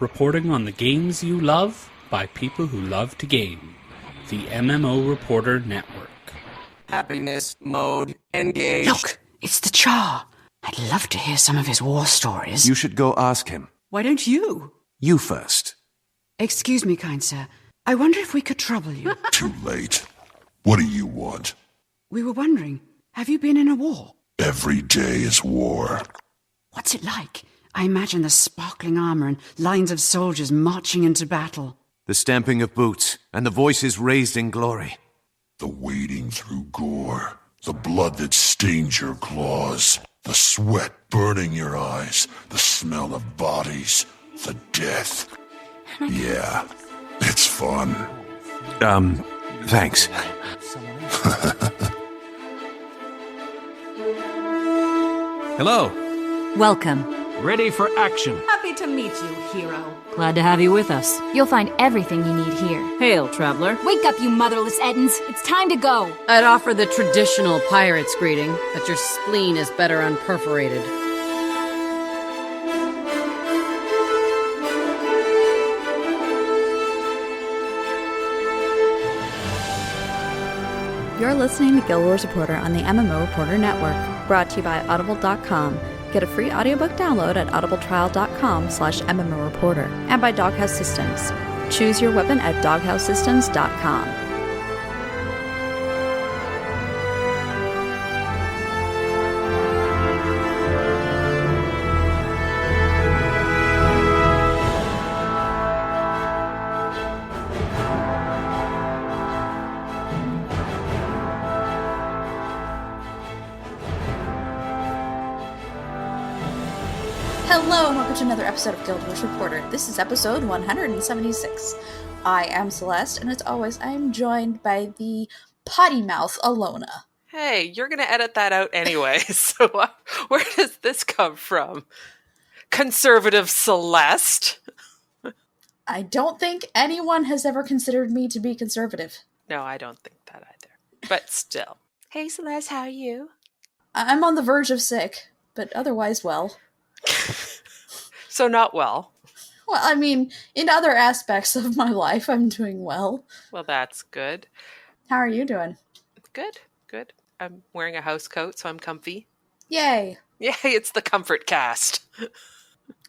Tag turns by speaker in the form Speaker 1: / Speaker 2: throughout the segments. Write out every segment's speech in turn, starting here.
Speaker 1: reporting on the games you love by people who love to game. The MMO Reporter Network.
Speaker 2: Happiness mode engaged.
Speaker 3: Look, it's the Char. I'd love to hear some of his war stories.
Speaker 4: You should go ask him.
Speaker 3: Why don't you?
Speaker 4: You first.
Speaker 3: Excuse me, kind sir. I wonder if we could trouble you.
Speaker 5: Too late. What do you want?
Speaker 3: We were wondering, have you been in a war?
Speaker 5: Every day is war.
Speaker 3: What's it like? I imagine the sparkling armor and lines of soldiers marching into battle.
Speaker 4: The stamping of boots, and the voices raised in glory.
Speaker 5: The wading through gore. The blood that stains your claws. The sweat burning your eyes. The smell of bodies. The death. Yeah, it's fun.
Speaker 4: Thanks.
Speaker 6: Hello.
Speaker 7: Welcome.
Speaker 6: Ready for action.
Speaker 8: Happy to meet you, hero.
Speaker 7: Glad to have you with us.
Speaker 9: You'll find everything you need here.
Speaker 7: Hail, traveler.
Speaker 9: Wake up, you motherless Ettins. It's time to go.
Speaker 10: I'd offer the traditional pirate's greeting, that your spleen is better unperforated.
Speaker 11: You're listening to Guild Wars Reporter on the MMO Reporter Network, brought to you by Audible.com. Get a free audiobook download at audibletrial.com/MMOReporter and by Doghouse Systems. Choose your weapon at doghousesystems.com.
Speaker 12: Hello and welcome to another episode of Guild Wars Reporter. This is episode 176. I am Celeste, and as always, I am joined by the potty mouth Allona.
Speaker 8: Hey, you're going to edit that out anyway, so where does this come from? Conservative Celeste?
Speaker 12: I don't think anyone has ever considered me to be conservative.
Speaker 8: No, I don't think that either. But still. Hey Celeste, how are you?
Speaker 12: I'm on the verge of sick, but otherwise well.
Speaker 8: So not well.
Speaker 12: Well, I mean, in other aspects of my life, I'm doing well.
Speaker 8: Well, that's good.
Speaker 12: How are you doing?
Speaker 8: Good, good. I'm wearing a house coat, so I'm comfy.
Speaker 12: Yay.
Speaker 8: Yay, it's the comfort cast.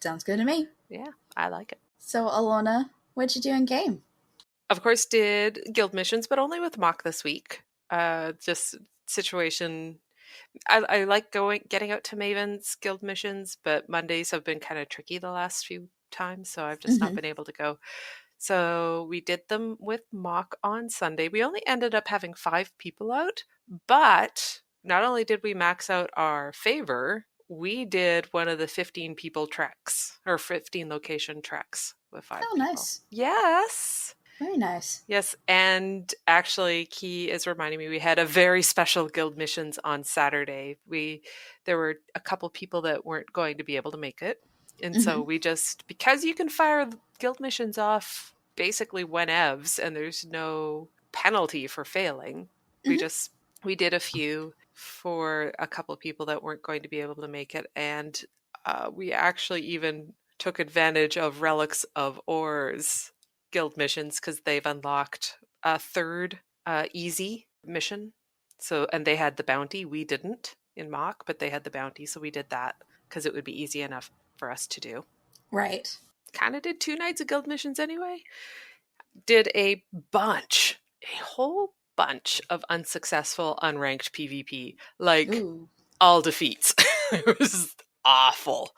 Speaker 12: Sounds good to me.
Speaker 8: Yeah, I like it.
Speaker 12: So, Allona, what'd you do in game?
Speaker 8: Of course, did guild missions, but only with Mock this week. Just situation... I like getting out to Maven's guild missions, but Mondays have been kind of tricky the last few times, so I've just not been able to go. So we did them with Mock on Sunday. We only ended up having 5 people out, but not only did we max out our favor, we did one of the 15 people treks, or 15 location treks with 5 people.
Speaker 12: Nice.
Speaker 8: Yes.
Speaker 12: Very nice.
Speaker 8: Yes, and actually, Key is reminding me we had a very special guild missions on Saturday. There were a couple people that weren't going to be able to make it, and so we just, because you can fire guild missions off basically whenevs, and there's no penalty for failing, we did a few for a couple people that weren't going to be able to make it, and we actually even took advantage of Relics of Ors guild missions because they've unlocked a 3rd easy mission. So, and they had the bounty. We didn't in Mock, but they had the bounty, so we did that because it would be easy enough for us to do.
Speaker 12: Right.
Speaker 8: Kind of did 2 nights of guild missions anyway. Did a whole bunch of unsuccessful unranked PvP, like all defeats. It was awful.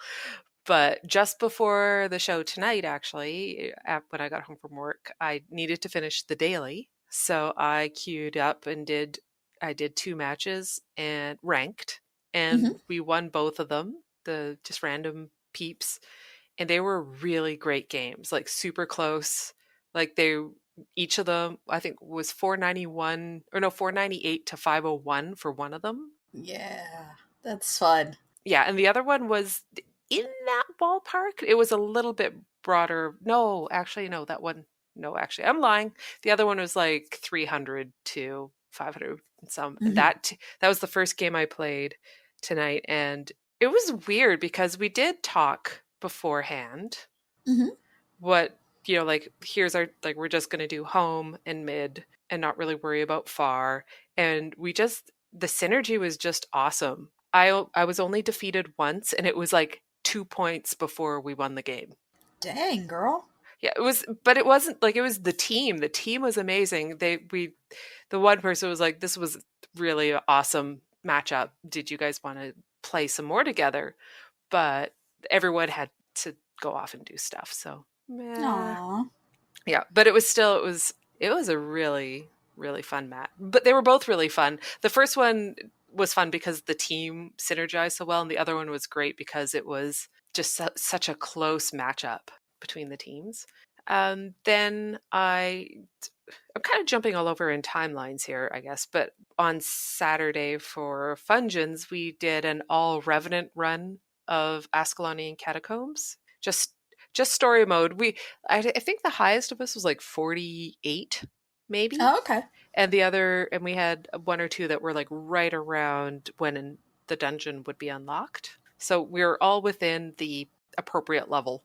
Speaker 8: But just before the show tonight, actually, when I got home from work, I needed to finish the daily. So I queued up and I did 2 matches and ranked. And we won both of them, the just random peeps. And they were really great games, like super close. Like each of them, I think, was 498 to 501 for one of them.
Speaker 12: Yeah, that's fun.
Speaker 8: Yeah, and the other one was in that ballpark. It was a little bit broader. No, actually, I'm lying. The other one was like 300 to 500 and some. That was the first game I played tonight, and it was weird because we did talk beforehand, what, you know, like, here's our, like, we're just going to do home and mid and not really worry about far. And the synergy was just awesome. I was only defeated once, and it was like 2 points before we won the game.
Speaker 12: Dang, girl.
Speaker 8: Yeah, but it wasn't like, it was the team. The team was amazing. The one person was like, this was really an awesome matchup. Did you guys want to play some more together? But everyone had to go off and do stuff. So,
Speaker 12: Aww.
Speaker 8: yeah, but it was a really, really fun match. But they were both really fun. The first one was fun because the team synergized so well, and the other one was great because it was just such a close matchup between the teams. Then I'm kind of jumping all over in timelines here, I guess, but on Saturday for Fungens, we did an all Revenant run of Ascalonian Catacombs. Just story mode. I think the highest of us was like 48, maybe.
Speaker 12: Oh, okay.
Speaker 8: And we had one or two that were like right around when the dungeon would be unlocked. So we were all within the appropriate level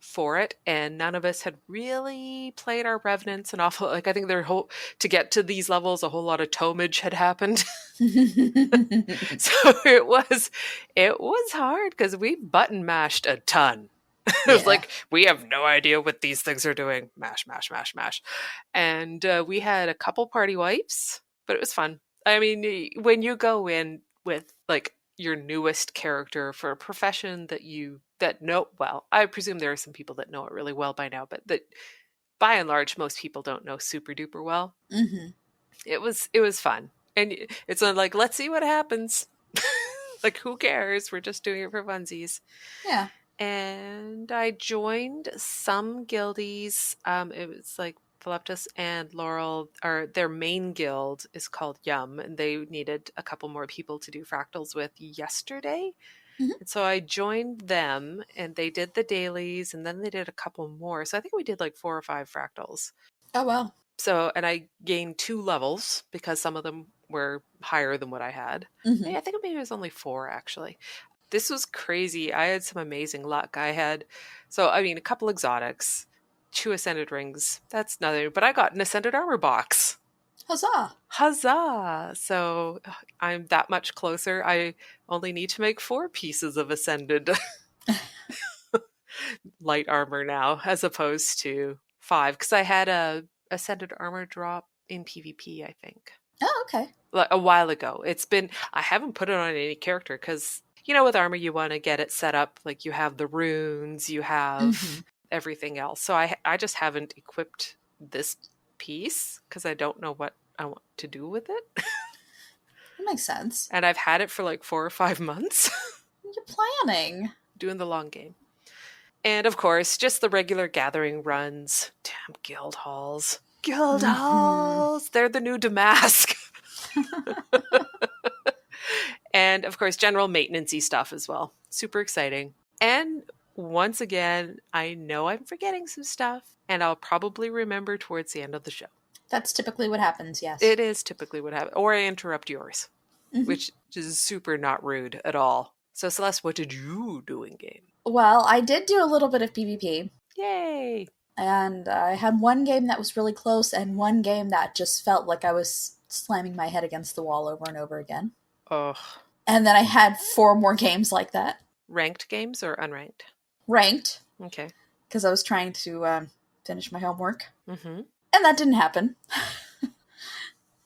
Speaker 8: for it, and none of us had really played our revenants an awful, like, I think to get to these levels, a whole lot of tomage had happened. So it was hard because we button mashed a ton. It was like, we have no idea what these things are doing. Mash, mash, mash, mash. And we had a couple party wipes, but it was fun. I mean, when you go in with like your newest character for a profession that know well, I presume there are some people that know it really well by now, but that by and large, most people don't know super duper well.
Speaker 12: Mm-hmm.
Speaker 8: It was fun. And it's like, let's see what happens. Like, who cares? We're just doing it for funsies.
Speaker 12: Yeah.
Speaker 8: And I joined some guildies. It was like Philiptus and Laurel, their main guild is called Yum, and they needed a couple more people to do fractals with yesterday. Mm-hmm. And so I joined them, and they did the dailies, and then they did a couple more. So I think we did like 4 or 5 fractals.
Speaker 12: Oh, wow.
Speaker 8: So, and I gained 2 levels because some of them were higher than what I had.
Speaker 12: Mm-hmm.
Speaker 8: I think maybe it was only 4, actually. This was crazy. I had some amazing luck. A couple exotics, 2 ascended rings. That's nothing. But I got an ascended armor box.
Speaker 12: Huzzah!
Speaker 8: Huzzah! So I'm that much closer. I only need to make 4 pieces of ascended light armor now, as opposed to 5. Because I had a ascended armor drop in PvP, I think.
Speaker 12: Oh, okay.
Speaker 8: Like a while ago. I haven't put it on any character because, you know, with armor, you want to get it set up. Like, you have the runes, you have everything else. So I just haven't equipped this piece because I don't know what I want to do with it.
Speaker 12: That makes sense.
Speaker 8: And I've had it for like 4 or 5 months.
Speaker 12: You're planning.
Speaker 8: Doing the long game. And of course, just the regular gathering runs. Damn guild halls. Guild halls! They're the new Damask. And of course, general maintenance-y stuff as well. Super exciting. And once again, I know I'm forgetting some stuff, and I'll probably remember towards the end of the show.
Speaker 12: That's typically what happens, yes.
Speaker 8: It is typically what happens. Or I interrupt yours, which is super not rude at all. So Celeste, what did you do in game?
Speaker 12: Well, I did do a little bit of PvP.
Speaker 8: Yay!
Speaker 12: And I had one game that was really close, and one game that just felt like I was slamming my head against the wall over and over again.
Speaker 8: Ugh.
Speaker 12: And then I had 4 more games like that.
Speaker 8: Ranked games or unranked?
Speaker 12: Ranked.
Speaker 8: Okay.
Speaker 12: Because I was trying to finish my homework.
Speaker 8: Mm-hmm.
Speaker 12: And that didn't happen.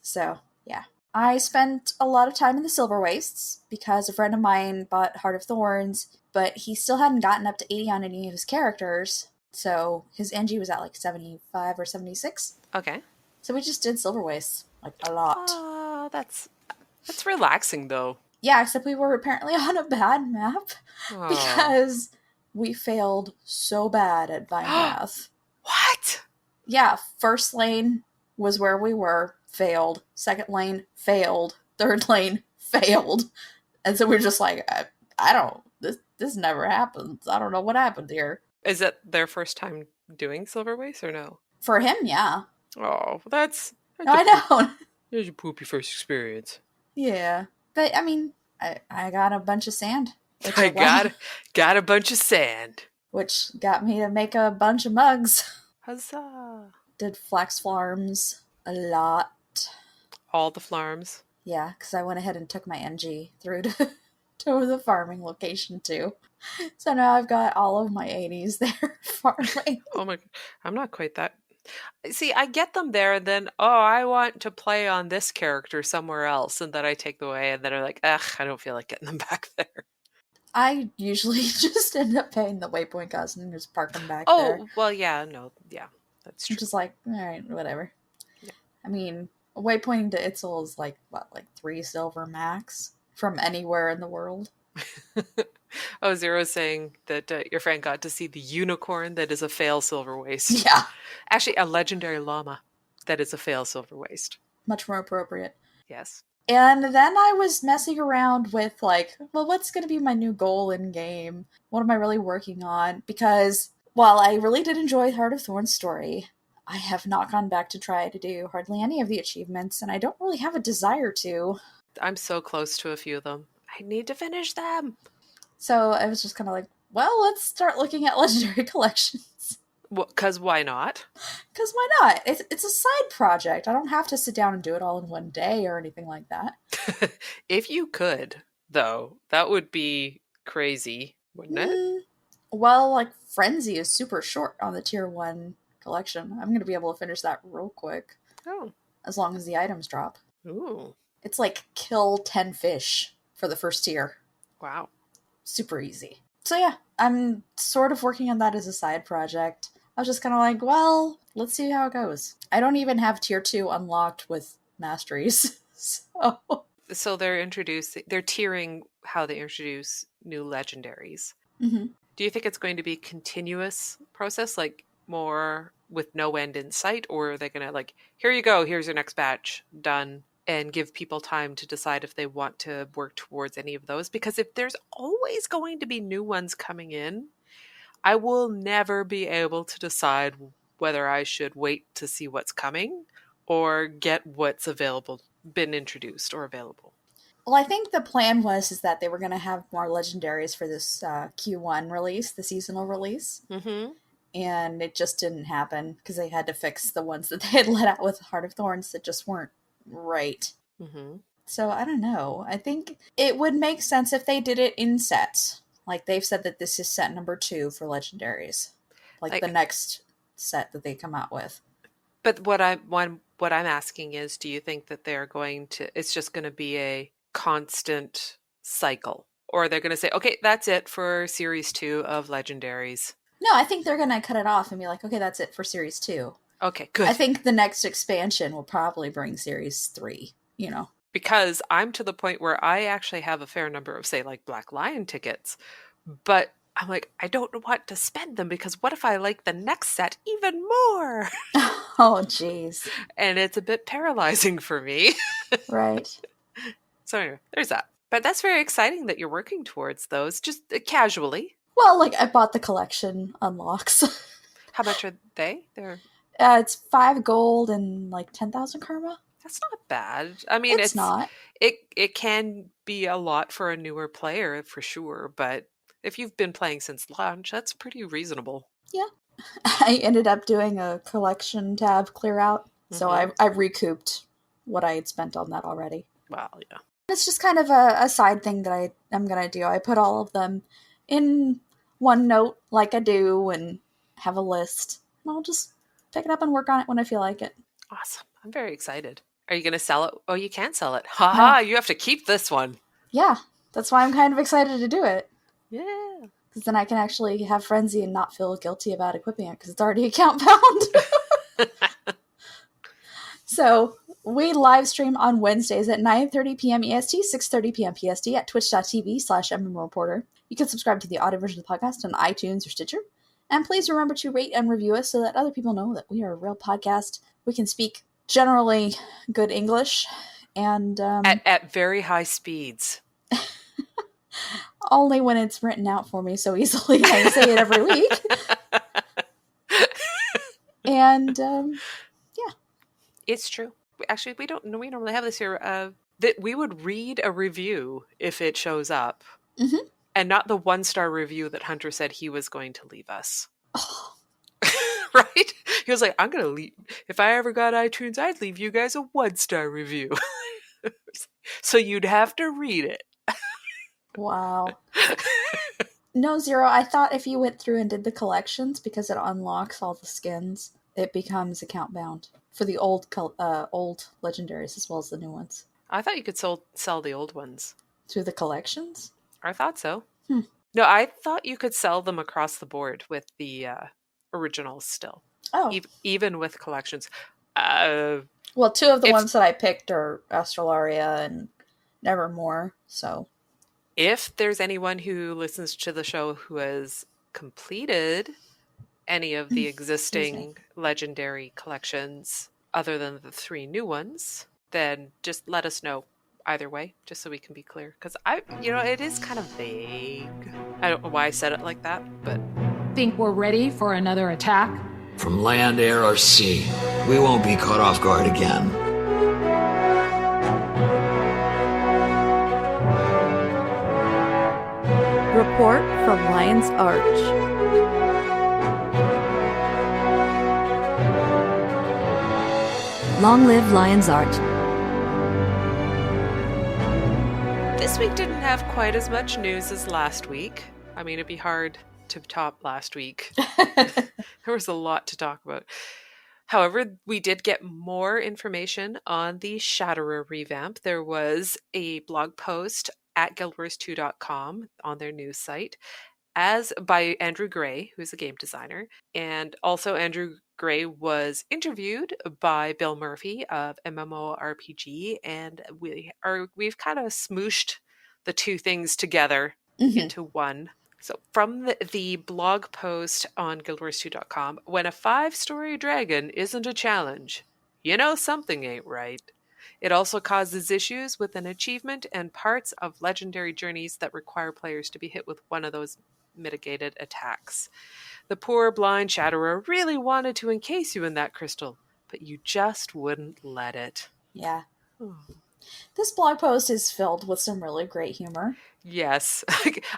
Speaker 12: So, yeah. I spent a lot of time in the Silver Wastes because a friend of mine bought Heart of Thorns, but he still hadn't gotten up to 80 on any of his characters. So his NG was at like 75 or 76.
Speaker 8: Okay.
Speaker 12: So we just did Silver Wastes. Like, a lot.
Speaker 8: Oh, that's relaxing, though.
Speaker 12: Yeah, except we were apparently on a bad map.
Speaker 8: Aww.
Speaker 12: Because we failed so bad at Vine Math.
Speaker 8: What?
Speaker 12: Yeah, first lane was where we were, failed. Second lane, failed. Third lane, failed. And so we're just like, I don't, this never happens. I don't know what happened here.
Speaker 8: Is it their first time doing Silver Waste or no?
Speaker 12: For him, yeah.
Speaker 8: Oh, that's
Speaker 12: I know.
Speaker 8: There's your poopy first experience.
Speaker 12: Yeah. But, I mean, I got a bunch of sand.
Speaker 8: I got a bunch of sand.
Speaker 12: which got me to make a bunch of mugs.
Speaker 8: Huzzah!
Speaker 12: Did flax farms a lot.
Speaker 8: All the flarms.
Speaker 12: Yeah, because I went ahead and took my NG through to the farming location too. So now I've got all of my 80s there farming.
Speaker 8: Oh my, I'm not quite that. See, I get them there and then, I want to play on this character somewhere else. And then I take them away and then I'm like, ugh, I don't feel like getting them back there.
Speaker 12: I usually just end up paying the waypoint cost and just park them back there.
Speaker 8: Oh, well, yeah, no, yeah, that's true.
Speaker 12: I'm just like, all right, whatever.
Speaker 8: Yeah.
Speaker 12: I mean, waypointing to Itzel is like, what, like 3 silver max from anywhere in the world?
Speaker 8: Zero's saying that your friend got to see the unicorn that is a fail silver waist.
Speaker 12: Yeah.
Speaker 8: Actually, a legendary llama that is a fail silver waist.
Speaker 12: Much more appropriate.
Speaker 8: Yes.
Speaker 12: And then I was messing around with like, well, what's going to be my new goal in game? What am I really working on? Because while I really did enjoy Heart of Thorn's story, I have not gone back to try to do hardly any of the achievements, and I don't really have a desire to.
Speaker 8: I'm so close to a few of them. I need to finish them.
Speaker 12: So I was just kind of like, well, let's start looking at legendary collections.
Speaker 8: Because why not?
Speaker 12: Because why not? It's a side project. I don't have to sit down and do it all in one day or anything like that.
Speaker 8: If you could, though, that would be crazy, wouldn't it?
Speaker 12: Well, like, Frenzy is super short on the tier 1 collection. I'm going to be able to finish that real quick.
Speaker 8: Oh.
Speaker 12: As long as the items drop.
Speaker 8: Ooh.
Speaker 12: It's like kill 10 fish for the first tier.
Speaker 8: Wow.
Speaker 12: Super easy. So yeah, I'm sort of working on that as a side project. I was just kind of like, well, let's see how it goes. I don't even have tier 2 unlocked with masteries.
Speaker 8: So they're tiering how they introduce new legendaries.
Speaker 12: Mm-hmm.
Speaker 8: Do you think it's going to be a continuous process, like more with no end in sight, or are they going to like, here you go, here's your next batch, done, and give people time to decide if they want to work towards any of those? Because if there's always going to be new ones coming in, I will never be able to decide whether I should wait to see what's coming or get what's available, been introduced or available.
Speaker 12: Well, I think the plan was that they were going to have more legendaries for this Q1 release, the seasonal release.
Speaker 8: Mm-hmm.
Speaker 12: And it just didn't happen because they had to fix the ones that they had let out with Heart of Thorns that just weren't right.
Speaker 8: Mm-hmm.
Speaker 12: So I don't know. I think it would make sense if they did it in sets. Like they've said that this is set number 2 for legendaries. Like the next set that they come out with.
Speaker 8: But what I'm asking is, do you think that they're going to, it's just going to be a constant cycle? Or they're going to say, okay, that's it for Series 2 of Legendaries?
Speaker 12: No, I think they're going to cut it off and be like, okay, that's it for Series 2.
Speaker 8: Okay, good.
Speaker 12: I think the next expansion will probably bring Series 3, you know.
Speaker 8: Because I'm to the point where I actually have a fair number of, say, like Black Lion tickets, but I'm like, I don't want to spend them because what if I like the next set even more?
Speaker 12: Oh, jeez.
Speaker 8: And it's a bit paralyzing for me.
Speaker 12: Right.
Speaker 8: So anyway, there's that. But that's very exciting that you're working towards those, just casually.
Speaker 12: Well, like, I bought the collection unlocks.
Speaker 8: How much are they?
Speaker 12: It's 5 gold and, like, 10,000 karma.
Speaker 8: That's not bad. I mean, it's
Speaker 12: not.
Speaker 8: It can be a lot for a newer player, for sure, but if you've been playing since launch, that's pretty reasonable.
Speaker 12: Yeah. I ended up doing a collection tab clear out, so I recouped what I had spent on that already.
Speaker 8: Wow, yeah.
Speaker 12: It's just kind of a side thing that I'm going to do. I put all of them in OneNote like I do and have a list. And I'll just pick it up and work on it when I feel like it.
Speaker 8: Awesome. I'm very excited. Are you going to sell it? Oh, you can sell it. Haha, you have to keep this one.
Speaker 12: Yeah, that's why I'm kind of excited to do it.
Speaker 8: Yeah.
Speaker 12: Because then I can actually have Frenzy and not feel guilty about equipping it because it's already account bound. So we live stream on Wednesdays at 9:30 p.m. EST, 6:30 p.m. PST at twitch.tv/MMReporter. You can subscribe to the audio version of the podcast on iTunes or Stitcher. And please remember to rate and review us so that other people know that we are a real podcast. We can speak generally good English and
Speaker 8: at very high speeds.
Speaker 12: Only when it's written out for me so easily. I say it every week. And yeah,
Speaker 8: it's true. Actually, we normally have this here. That we would read a review if it shows up.
Speaker 12: Mm-hmm.
Speaker 8: And not the 1-star review that Hunter said he was going to leave us. Right? He was like, I'm going to leave. If I ever got iTunes, I'd leave you guys a 1-star review. So you'd have to read it.
Speaker 12: Wow. No, Zero, I thought if you went through and did the collections, because it unlocks all the skins, it becomes account bound for the old legendaries as well as the new ones.
Speaker 8: I thought you could sell the old ones.
Speaker 12: Through the collections?
Speaker 8: I thought so.
Speaker 12: Hmm.
Speaker 8: No, I thought you could sell them across the board with the originals still.
Speaker 12: Oh.
Speaker 8: Even with collections.
Speaker 12: Well, 2 of the ones that I picked are Astralaria and Nevermore, so...
Speaker 8: If there's anyone who listens to the show who has completed any of the existing legendary collections other than the 3 new ones, then just let us know either way, just so we can be clear. Because it is kind of vague. I don't know why I said it like that, but...
Speaker 13: Think we're ready for another attack?
Speaker 14: From land, air, or sea, we won't be caught off guard again.
Speaker 11: Report from Lion's Arch.
Speaker 7: Long live Lion's Arch.
Speaker 8: This week didn't have quite as much news as last week. I mean, it'd be hard to top last week. There was a lot to talk about. However, we did get more information on the Shatterer revamp. There was a blog post at guildwars2.com on their news site by Andrew Gray, who's a game designer. And also Andrew Gray was interviewed by Bill Murphy of MMORPG, and we've kind of smooshed the 2 things together into one. So from the blog post on guildwars2.com, when a 5-story dragon isn't a challenge, you know something ain't right. It also causes issues with an achievement and parts of legendary journeys that require players to be hit with one of those mitigated attacks. The poor blind Shatterer really wanted to encase you in that crystal, but you just wouldn't let it.
Speaker 12: Yeah. This blog post is filled with some really great humor.
Speaker 8: Yes.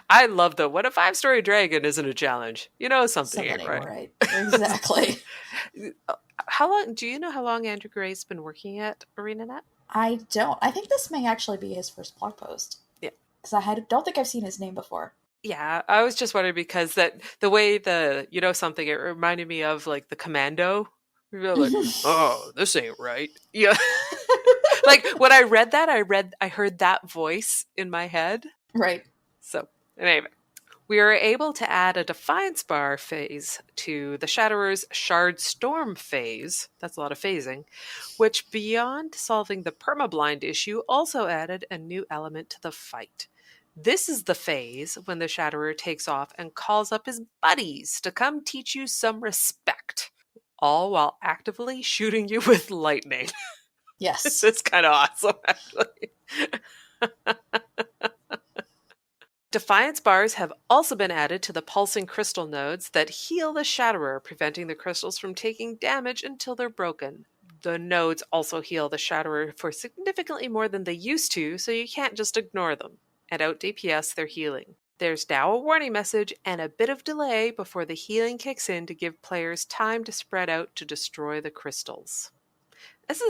Speaker 8: I love when a 5-story dragon isn't a challenge. You know something ain't right.
Speaker 12: Exactly.
Speaker 8: Do you know how long Andrew Gray's been working at ArenaNet?
Speaker 12: I don't. I think this may actually be his first blog post.
Speaker 8: Yeah.
Speaker 12: Because I don't think I've seen his name before.
Speaker 8: Yeah, I was just wondering because the way it reminded me of like the Commando. Like, oh, this ain't right. Yeah. Like when I read that, I heard that voice in my head.
Speaker 12: Right.
Speaker 8: So anyway, we are able to add a Defiance bar phase to the Shatterer's Shard Storm phase. That's a lot of phasing. Which, beyond solving the permablind issue, also added a new element to the fight. This is the phase when the Shatterer takes off and calls up his buddies to come teach you some respect, all while actively shooting you with lightning.
Speaker 12: Yes.
Speaker 8: It's kind of awesome, actually. Defiance bars have also been added to the pulsing crystal nodes that heal the Shatterer, preventing the crystals from taking damage until they're broken. The nodes also heal the Shatterer for significantly more than they used to, so you can't just ignore them. And out DPS, they're healing. There's now a warning message and a bit of delay before the healing kicks in to give players time to spread out to destroy the crystals.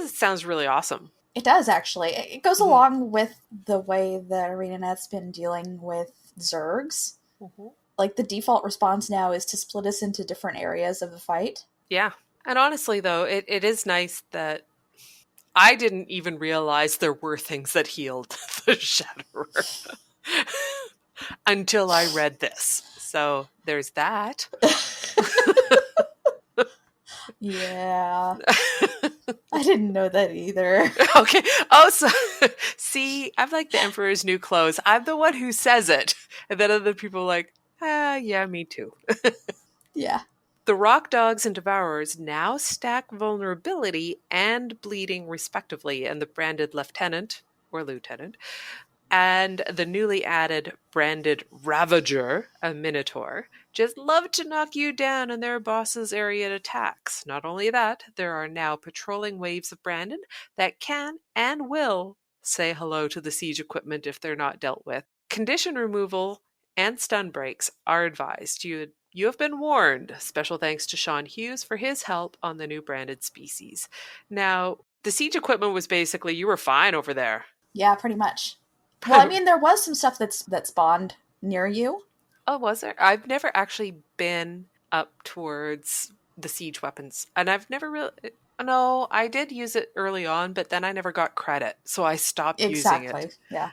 Speaker 8: Sounds really awesome.
Speaker 12: It does, actually. It goes along with the way that ArenaNet's been dealing with Zergs.
Speaker 8: Mm-hmm.
Speaker 12: Like, the default response now is to split us into different areas of the fight.
Speaker 8: Yeah. And honestly, though, it is nice that I didn't even realize there were things that healed the Shatterer until I read this. So there's that.
Speaker 12: Yeah. I didn't know that either.
Speaker 8: Okay. Oh, so see, I'm like the Emperor's New Clothes. I'm the one who says it. And then other people are like, yeah, me too.
Speaker 12: Yeah.
Speaker 8: The Rock Dogs and Devourers now stack vulnerability and bleeding respectively, and the branded Lieutenant, and the newly added branded Ravager, a Minotaur, just love to knock you down in their boss's area attacks. Not only that, there are now patrolling waves of Brandon that can and will say hello to the siege equipment if they're not dealt with. Condition removal and stun breaks are advised. You have been warned. Special thanks to Sean Hughes for his help on the new branded species. Now, the siege equipment was basically, you were fine over there.
Speaker 12: Yeah, pretty much. Well, I mean, there was some stuff that spawned near you.
Speaker 8: Oh, was there? I've never actually been up towards the siege weapons. And I've never really... No, I did use it early on, but then I never got credit. So I stopped using it.
Speaker 12: Exactly, yeah.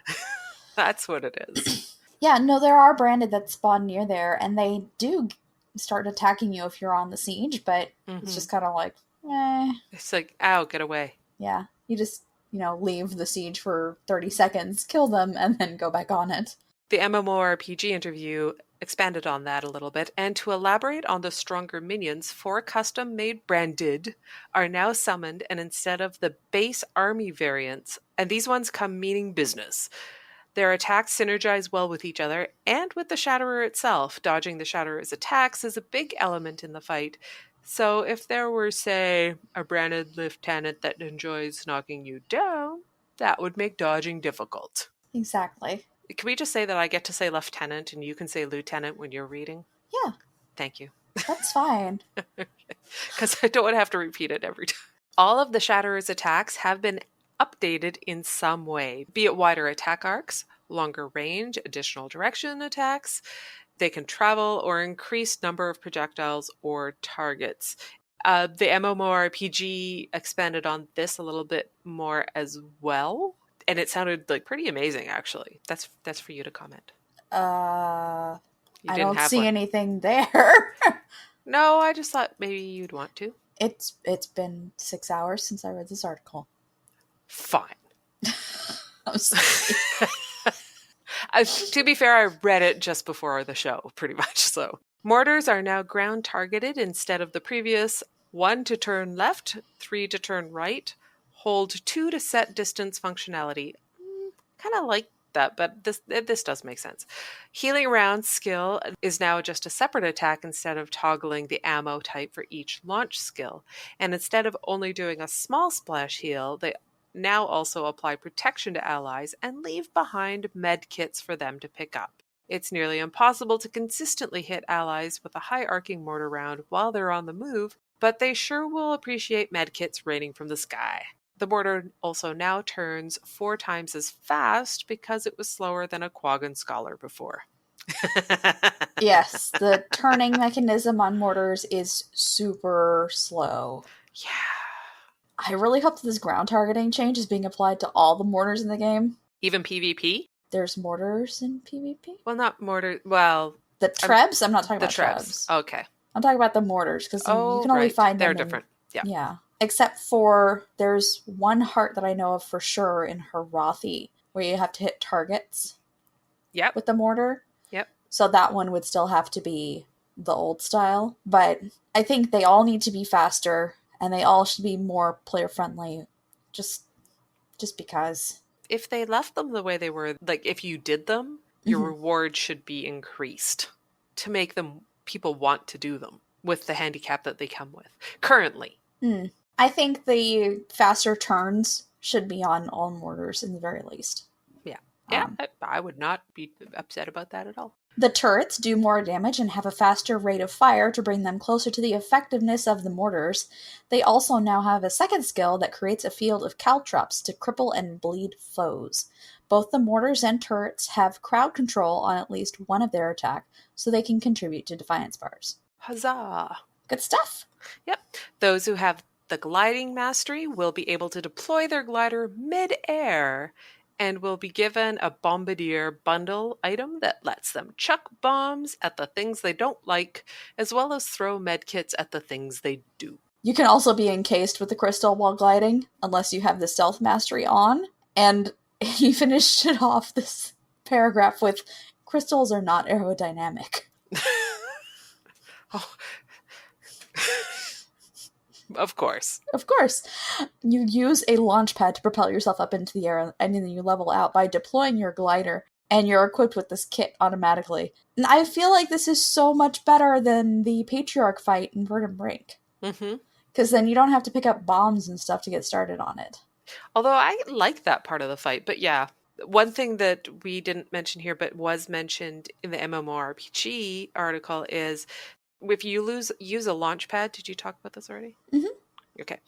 Speaker 8: That's what it is.
Speaker 12: Yeah, no, there are branded that spawn near there, and they do start attacking you if you're on the siege, but it's just kind of like, eh.
Speaker 8: It's like, ow, get away.
Speaker 12: Yeah, you just, leave the siege for 30 seconds, kill them, and then go back on it.
Speaker 8: The MMORPG interview expanded on that a little bit, and to elaborate on the stronger minions, 4 custom-made branded are now summoned, and instead of the base army variants, and these ones come meaning business. Their attacks synergize well with each other and with the Shatterer itself. Dodging the Shatterer's attacks is a big element in the fight. So if there were, say, a branded lieutenant that enjoys knocking you down, that would make dodging difficult.
Speaker 12: Exactly.
Speaker 8: Can we just say that I get to say lieutenant and you can say lieutenant when you're reading?
Speaker 12: Yeah.
Speaker 8: Thank you.
Speaker 12: That's fine.
Speaker 8: Because I don't want to have to repeat it every time. All of the Shatterer's attacks have been updated in some way, be it wider attack arcs, longer range, additional direction attacks. They can travel or increase number of projectiles or targets. The MMORPG expanded on this a little bit more as well, and it sounded like pretty amazing. Actually, that's for you to comment.
Speaker 12: I don't see anything there.
Speaker 8: No, I just thought maybe you'd want to.
Speaker 12: It's been 6 hours since I read this article.
Speaker 8: Fine.
Speaker 12: I'm sorry.
Speaker 8: To be fair, I read it just before the show, pretty much so. Mortars are now ground targeted instead of the previous 1 to turn left, 3 to turn right, hold 2 to set distance functionality. Kind of like that, but this does make sense. Healing round skill is now just a separate attack instead of toggling the ammo type for each launch skill. And instead of only doing a small splash heal, they now also apply protection to allies and leave behind med kits for them to pick up. It's nearly impossible to consistently hit allies with a high arcing mortar round while they're on the move, but they sure will appreciate med kits raining from the sky. The mortar also now turns 4 times as fast because it was slower than a Quaggan Scholar before.
Speaker 12: Yes, the turning mechanism on mortars is super slow.
Speaker 8: Yeah.
Speaker 12: I really hope that this ground targeting change is being applied to all the mortars in the game.
Speaker 8: Even PvP?
Speaker 12: There's mortars in PvP?
Speaker 8: Well, not mortar. Well,
Speaker 12: the trebs? I'm not talking about
Speaker 8: trebs. Okay.
Speaker 12: I'm talking about the mortars because you can only find them.
Speaker 8: They're different. Yeah.
Speaker 12: Yeah. Except for there's one heart that I know of for sure in Harathi where you have to hit targets.
Speaker 8: Yep.
Speaker 12: With the mortar.
Speaker 8: Yep.
Speaker 12: So that one would still have to be the old style. But I think they all need to be faster. And they all should be more player-friendly, just because.
Speaker 8: If they left them the way they were, like if you did them, your reward should be increased to make them people want to do them with the handicap that they come with currently.
Speaker 12: I think the faster turns should be on all mortars in the very least.
Speaker 8: Yeah. Yeah, I would not be upset about that at all.
Speaker 12: The turrets do more damage and have a faster rate of fire to bring them closer to the effectiveness of the mortars. They also now have a second skill that creates a field of caltrops to cripple and bleed foes. Both the mortars and turrets have crowd control on at least one of their attack, so they can contribute to Defiance bars.
Speaker 8: Huzzah!
Speaker 12: Good stuff!
Speaker 8: Yep. Those who have the gliding mastery will be able to deploy their glider mid-air and will be given a Bombardier bundle item that lets them chuck bombs at the things they don't like, as well as throw medkits at the things they do.
Speaker 12: You can also be encased with the crystal while gliding, unless you have the stealth mastery on. And he finished it off this paragraph with, crystals are not aerodynamic.
Speaker 8: Oh. Of course.
Speaker 12: Of course. You use a launch pad to propel yourself up into the air, and then you level out by deploying your glider, and you're equipped with this kit automatically. And I feel like this is so much better than the Patriarch fight in Verdant Brink. Because then you don't have to pick up bombs and stuff to get started on it.
Speaker 8: Although I like that part of the fight, but yeah. One thing that we didn't mention here, but was mentioned in the MMORPG article, is if you use a launch pad. Did you talk about this already?
Speaker 12: Mm-hmm.
Speaker 8: Okay.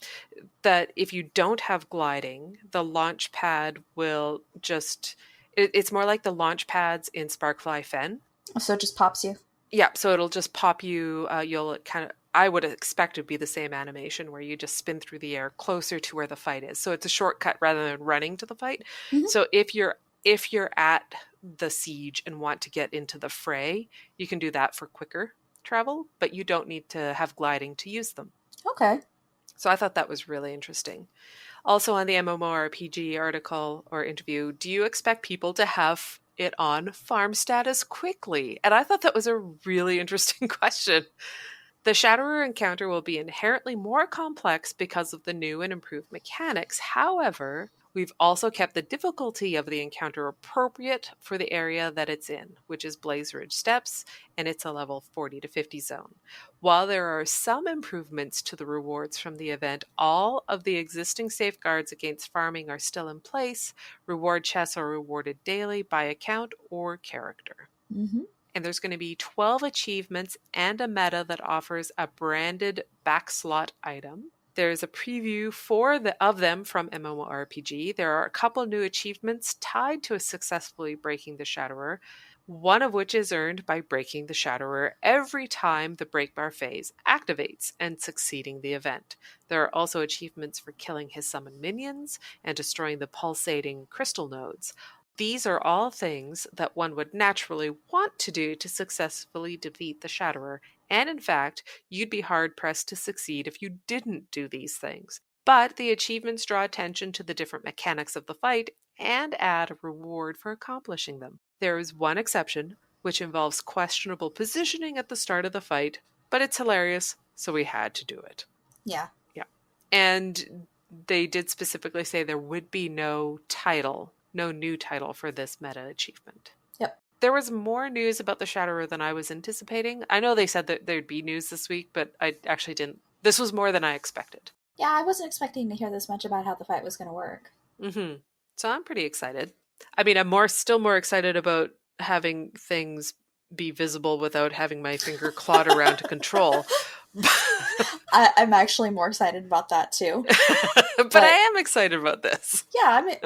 Speaker 8: That if you don't have gliding, the launch pad will just... It's more like the launch pads in Sparkfly Fen.
Speaker 12: So it just pops you?
Speaker 8: Yeah, so it'll just pop you. You'll kind of... I would expect it would be the same animation where you just spin through the air closer to where the fight is. So it's a shortcut rather than running to the fight.
Speaker 12: Mm-hmm.
Speaker 8: So if you're at the siege and want to get into the fray, you can do that for quicker travel, but you don't need to have gliding to use them.
Speaker 12: Okay.
Speaker 8: So I thought that was really interesting. Also on the MMORPG article or interview, do you expect people to have it on farm status quickly? And I thought that was a really interesting question. The Shatterer encounter will be inherently more complex because of the new and improved mechanics. However, we've also kept the difficulty of the encounter appropriate for the area that it's in, which is Blaze Ridge Steppes, and it's a level 40 to 50 zone. While there are some improvements to the rewards from the event, all of the existing safeguards against farming are still in place. Reward chests are rewarded daily by account or character.
Speaker 12: Mm-hmm.
Speaker 8: And there's going to be 12 achievements and a meta that offers a branded backslot item. There's a preview of them from MMORPG. There are a couple new achievements tied to successfully breaking the Shatterer, one of which is earned by breaking the Shatterer every time the breakbar phase activates and succeeding the event. There are also achievements for killing his summoned minions and destroying the pulsating crystal nodes. These are all things that one would naturally want to do to successfully defeat the Shatterer, and in fact, you'd be hard-pressed to succeed if you didn't do these things. But the achievements draw attention to the different mechanics of the fight and add a reward for accomplishing them. There is one exception, which involves questionable positioning at the start of the fight, but it's hilarious, so we had to do it.
Speaker 12: Yeah.
Speaker 8: Yeah. And they did specifically say there would be no new title for this meta achievement.
Speaker 12: Yep.
Speaker 8: There was more news about the Shatterer than I was anticipating. I know they said that there'd be news this week, but I actually didn't. This was more than I expected.
Speaker 12: Yeah, I wasn't expecting to hear this much about how the fight was going to work.
Speaker 8: Mm-hmm. So I'm pretty excited. I mean, I'm still more excited about having things be visible without having my finger clawed around to control.
Speaker 12: I'm actually more excited about that too.
Speaker 8: but I am excited about this.
Speaker 12: Yeah, I mean,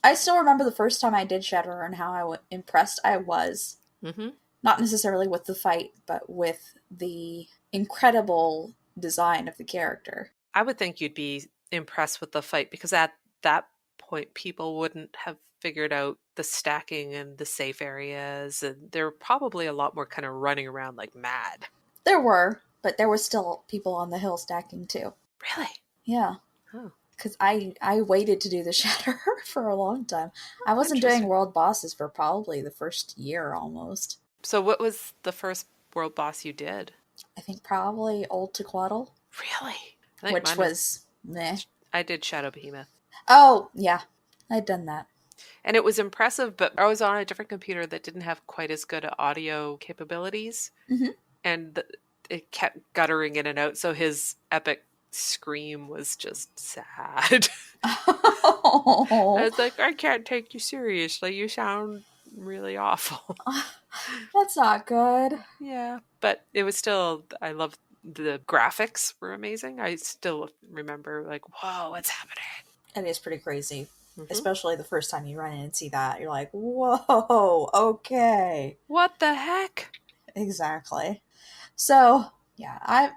Speaker 12: I still remember the first time I did Shatterer and how impressed I was.
Speaker 8: Mm-hmm.
Speaker 12: Not necessarily with the fight, but with the incredible design of the character.
Speaker 8: I would think you'd be impressed with the fight because at that point people wouldn't have figured out the stacking and the safe areas, and there were probably a lot more kind of running around like mad.
Speaker 12: There were, but there were still people on the hill stacking too.
Speaker 8: Really?
Speaker 12: Yeah.
Speaker 8: Oh.
Speaker 12: Because I waited to do the Shatterer for a long time. I wasn't doing world bosses for probably the first year almost.
Speaker 8: So what was the first world boss you did?
Speaker 12: I think probably Old Tequatl.
Speaker 8: Really?
Speaker 12: Which was meh.
Speaker 8: I did Shadow Behemoth.
Speaker 12: Oh, yeah. I'd done that.
Speaker 8: And it was impressive, but I was on a different computer that didn't have quite as good audio capabilities.
Speaker 12: Mm-hmm.
Speaker 8: And it kept guttering in and out, so his epic scream was just sad.
Speaker 12: Oh.
Speaker 8: I was like, I can't take you seriously. You sound really awful.
Speaker 12: That's not good.
Speaker 8: Yeah, but it was still, I love the graphics were amazing. I still remember like, whoa, what's happening?
Speaker 12: It is pretty crazy. Mm-hmm. Especially the first time you run in and see that. You're like, whoa, okay.
Speaker 8: What the heck?
Speaker 12: Exactly. So, yeah,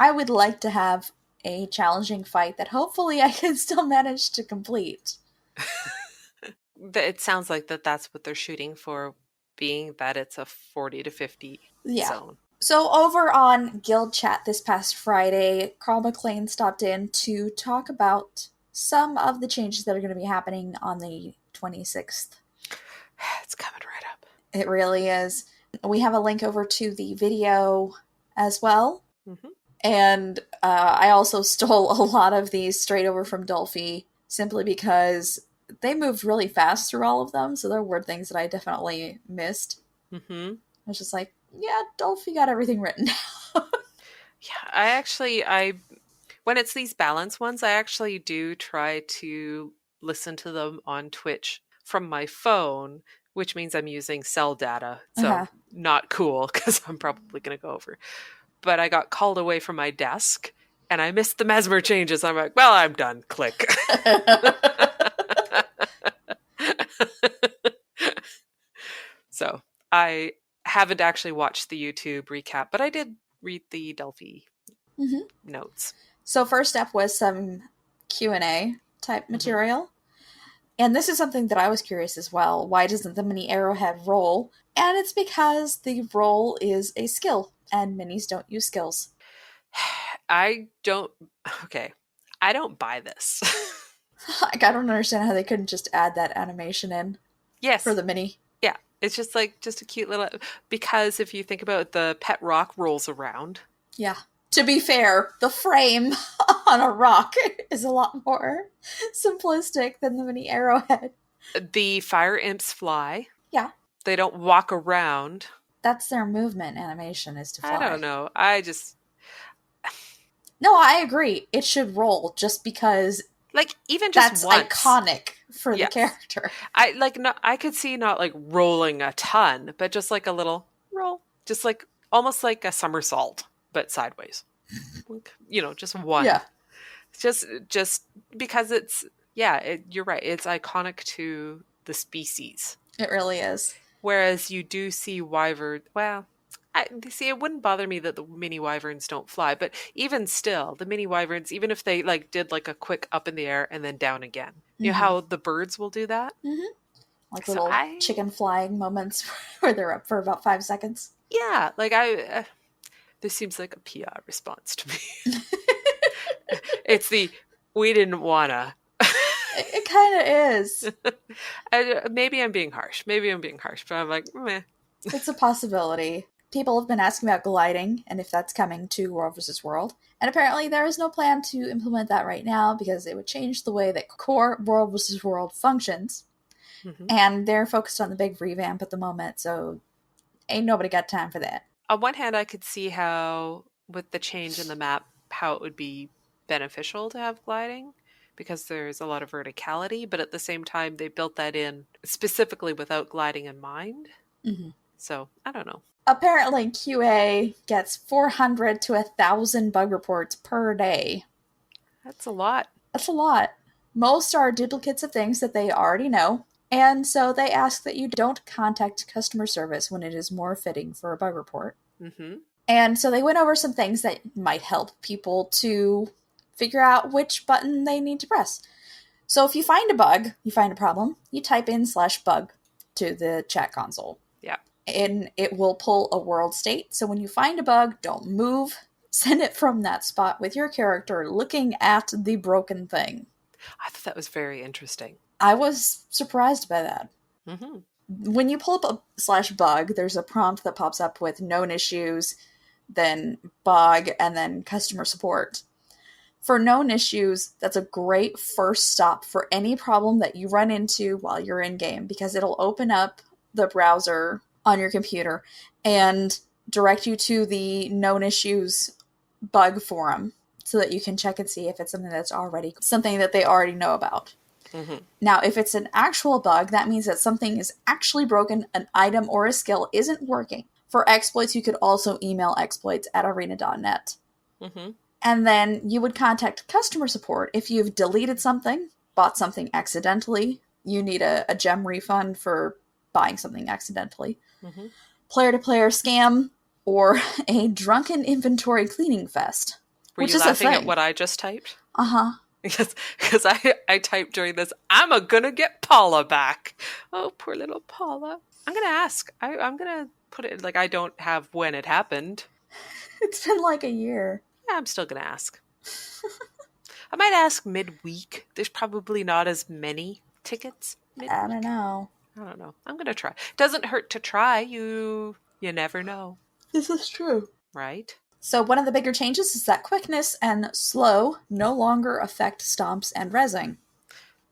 Speaker 12: I would like to have a challenging fight that hopefully I can still manage to complete.
Speaker 8: It sounds like that's what they're shooting for, being that it's a 40 to 50 zone.
Speaker 12: So over on Guild Chat this past Friday, Carl McLean stopped in to talk about some of the changes that are going to be happening on the 26th.
Speaker 8: It's coming right up.
Speaker 12: It really is. We have a link over to the video as well.
Speaker 8: Mm-hmm.
Speaker 12: And I also stole a lot of these straight over from Dolphy simply because they moved really fast through all of them. So there were things that I definitely missed.
Speaker 8: Mm-hmm.
Speaker 12: I was just like, yeah, Dolphy got everything written down.
Speaker 8: Yeah, I when it's these balance ones, I actually do try to listen to them on Twitch from my phone, which means I'm using cell data. So not cool because I'm probably going to go over. But I got called away from my desk and I missed the Mesmer changes. I'm like, well, I'm done. Click. So I haven't actually watched the YouTube recap, but I did read the Delphi notes.
Speaker 12: So first up was some Q&A type material. And this is something that I was curious as well. Why doesn't the mini arrowhead roll? And it's because the roll is a skill, and minis don't use skills.
Speaker 8: I don't buy this.
Speaker 12: Like, I don't understand how they couldn't just add that animation in.
Speaker 8: Yes.
Speaker 12: For the mini.
Speaker 8: Yeah. It's just a cute little, because if you think about the pet rock rolls around.
Speaker 12: Yeah. To be fair, the frame on a rock is a lot more simplistic than the mini arrowhead.
Speaker 8: The fire imps fly.
Speaker 12: Yeah.
Speaker 8: They don't walk around.
Speaker 12: That's their movement animation, is to fly.
Speaker 8: I don't know.
Speaker 12: No, I agree. It should roll just because
Speaker 8: even just
Speaker 12: that's
Speaker 8: once.
Speaker 12: Iconic for the character.
Speaker 8: I could see not rolling a ton, but just a little roll. Just almost like a somersault, but sideways. Just one.
Speaker 12: Yeah.
Speaker 8: Just because it's, you're right. It's iconic to the species.
Speaker 12: It really is.
Speaker 8: Whereas you do see wyvern. Well, it wouldn't bother me that the mini wyverns don't fly, but even still, the mini wyverns, even if they did a quick up in the air and then down again, you know how the birds will do that?
Speaker 12: Mm-hmm. Little chicken flying moments where they're up for about 5 seconds.
Speaker 8: Yeah, this seems like a PR response to me. It's we didn't wanna.
Speaker 12: It kind of is.
Speaker 8: Maybe I'm being harsh, but I'm like, meh.
Speaker 12: It's a possibility. People have been asking about gliding and if that's coming to World vs. World. And apparently there is no plan to implement that right now because it would change the way that core World vs. World functions. Mm-hmm. And they're focused on the big revamp at the moment, so ain't nobody got time for that.
Speaker 8: On one hand, I could see how, with the change in the map, how it would be beneficial to have gliding because there's a lot of verticality, but at the same time, they built that in specifically without gliding in mind.
Speaker 12: Mm-hmm.
Speaker 8: So, I don't know.
Speaker 12: Apparently, QA gets 400 to 1,000 bug reports per day.
Speaker 8: That's a lot.
Speaker 12: That's a lot. Most are duplicates of things that they already know, and so they ask that you don't contact customer service when it is more fitting for a bug report.
Speaker 8: Mm-hmm.
Speaker 12: And so they went over some things that might help people to figure out which button they need to press. So if you find a bug, you find a problem, you type in /bug to the chat console.
Speaker 8: Yeah.
Speaker 12: And it will pull a world state. So when you find a bug, don't move. Send it from that spot with your character looking at the broken thing.
Speaker 8: I thought that was very interesting.
Speaker 12: I was surprised by that.
Speaker 8: Mm-hmm.
Speaker 12: When you pull up a /bug, there's a prompt that pops up with known issues, then bug, and then customer support. For known issues, that's a great first stop for any problem that you run into while you're in-game, because it'll open up the browser on your computer and direct you to the known issues bug forum so that you can check and see if it's something that they already know about.
Speaker 8: Mm-hmm.
Speaker 12: Now, if it's an actual bug, that means that something is actually broken, an item or a skill isn't working. For exploits, you could also email exploits@arena.net.
Speaker 8: Mm-hmm.
Speaker 12: And then you would contact customer support if you've deleted something, bought something accidentally, you need a gem refund for buying something accidentally,
Speaker 8: mm-hmm.
Speaker 12: player-to-player scam, or a drunken inventory cleaning fest.
Speaker 8: Were you laughing at what I just typed?
Speaker 12: Uh-huh.
Speaker 8: Because I typed during this, I'm gonna get Paula back. Oh, poor little Paula. I'm gonna ask. I'm gonna put it, I don't have when it happened.
Speaker 12: It's been a year.
Speaker 8: Yeah, I'm still gonna ask. I might ask midweek. There's probably not as many tickets midweek.
Speaker 12: I don't know.
Speaker 8: I'm gonna try. Doesn't hurt to try. You never know.
Speaker 12: This is true.
Speaker 8: Right?
Speaker 12: So one of the bigger changes is that quickness and slow no longer affect stomps and rezzing.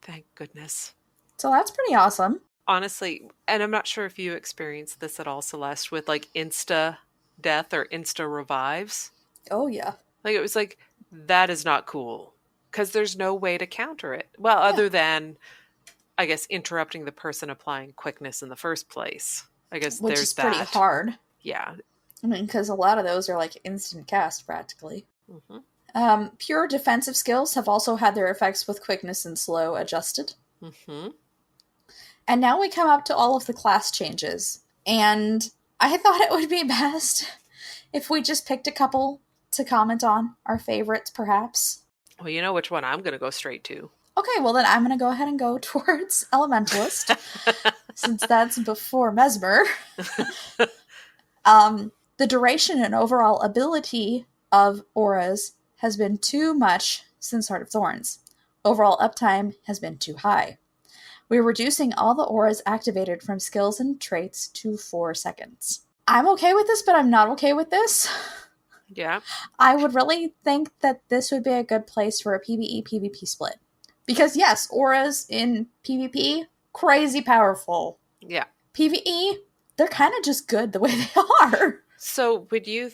Speaker 8: Thank goodness.
Speaker 12: So that's pretty awesome.
Speaker 8: Honestly, and I'm not sure if you experienced this at all, Celeste, with insta death or insta revives.
Speaker 12: Oh yeah.
Speaker 8: It was that is not cool. because there's no way to counter it. Well, other than, I guess, interrupting the person applying quickness in the first place. I guess
Speaker 12: Which
Speaker 8: there's
Speaker 12: is pretty
Speaker 8: that.
Speaker 12: hard.
Speaker 8: Yeah.
Speaker 12: I mean, because a lot of those are like instant cast practically. Pure defensive skills have also had their effects with quickness and slow adjusted. And now we come up to all of the class changes. And I thought it would be best if we just picked a couple to comment on, our favorites perhaps.
Speaker 8: Well, you know which one I'm going to go straight to.
Speaker 12: Okay, well then I'm going to go ahead and go towards Elementalist, since that's before Mesmer. The duration and overall ability of auras has been too much since Heart of Thorns. Overall uptime has been too high. We're reducing all the auras activated from skills and traits to 4 seconds. I'm okay with this, but I'm not okay with this.
Speaker 8: Yeah.
Speaker 12: I would really think that this would be a good place for a PvE-PvP split. Because yes, auras in PvP, crazy powerful.
Speaker 8: Yeah.
Speaker 12: PvE, they're kind of just good the way they are.
Speaker 8: So would you...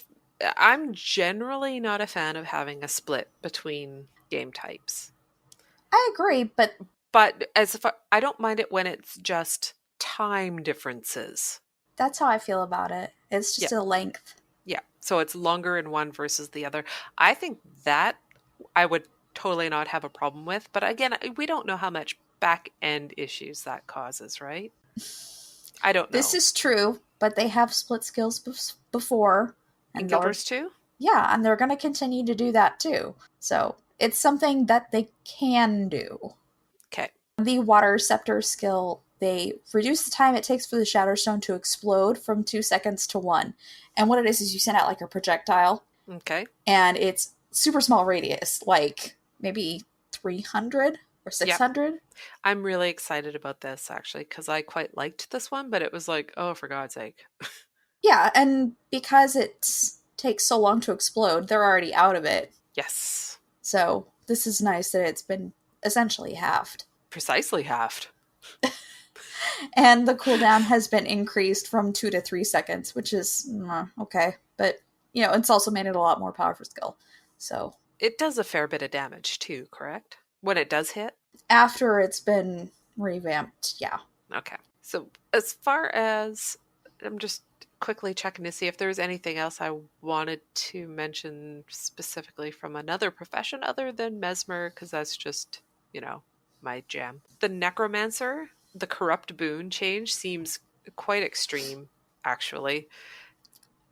Speaker 8: I'm generally not a fan of having a split between game types.
Speaker 12: I agree, but
Speaker 8: I don't mind it when it's just time differences.
Speaker 12: That's how I feel about it. It's just a length.
Speaker 8: Yeah. So it's longer in one versus the other. I think that I would totally not have a problem with. But again, we don't know how much back end issues that causes, right? I don't know.
Speaker 12: This is true, but they have split skills before.
Speaker 8: In Guild Wars 2?
Speaker 12: Yeah, and they're going to continue to do that too. So it's something that they can do.
Speaker 8: Okay.
Speaker 12: The Water Scepter skill, they reduce the time it takes for the Shatterstone to explode from 2 seconds to 1. And what it is you send out like a projectile.
Speaker 8: Okay.
Speaker 12: And it's super small radius, like maybe 300 or 600.
Speaker 8: Yep. I'm really excited about this, actually, because I quite liked this one, but it was like, oh, for God's sake.
Speaker 12: Yeah, and because it takes so long to explode, they're already out of it.
Speaker 8: Yes.
Speaker 12: So this is nice that it's been essentially halved.
Speaker 8: Precisely halved.
Speaker 12: And the cooldown has been increased from 2 to 3 seconds, which is okay. But, it's also made it a lot more powerful skill. So
Speaker 8: it does a fair bit of damage too, correct? When it does hit?
Speaker 12: After it's been revamped, yeah.
Speaker 8: Okay. So as far as... I'm just quickly checking to see if there's anything else I wanted to mention specifically from another profession other than Mesmer, because that's just, my jam. The Necromancer, the Corrupt Boon change seems quite extreme, actually.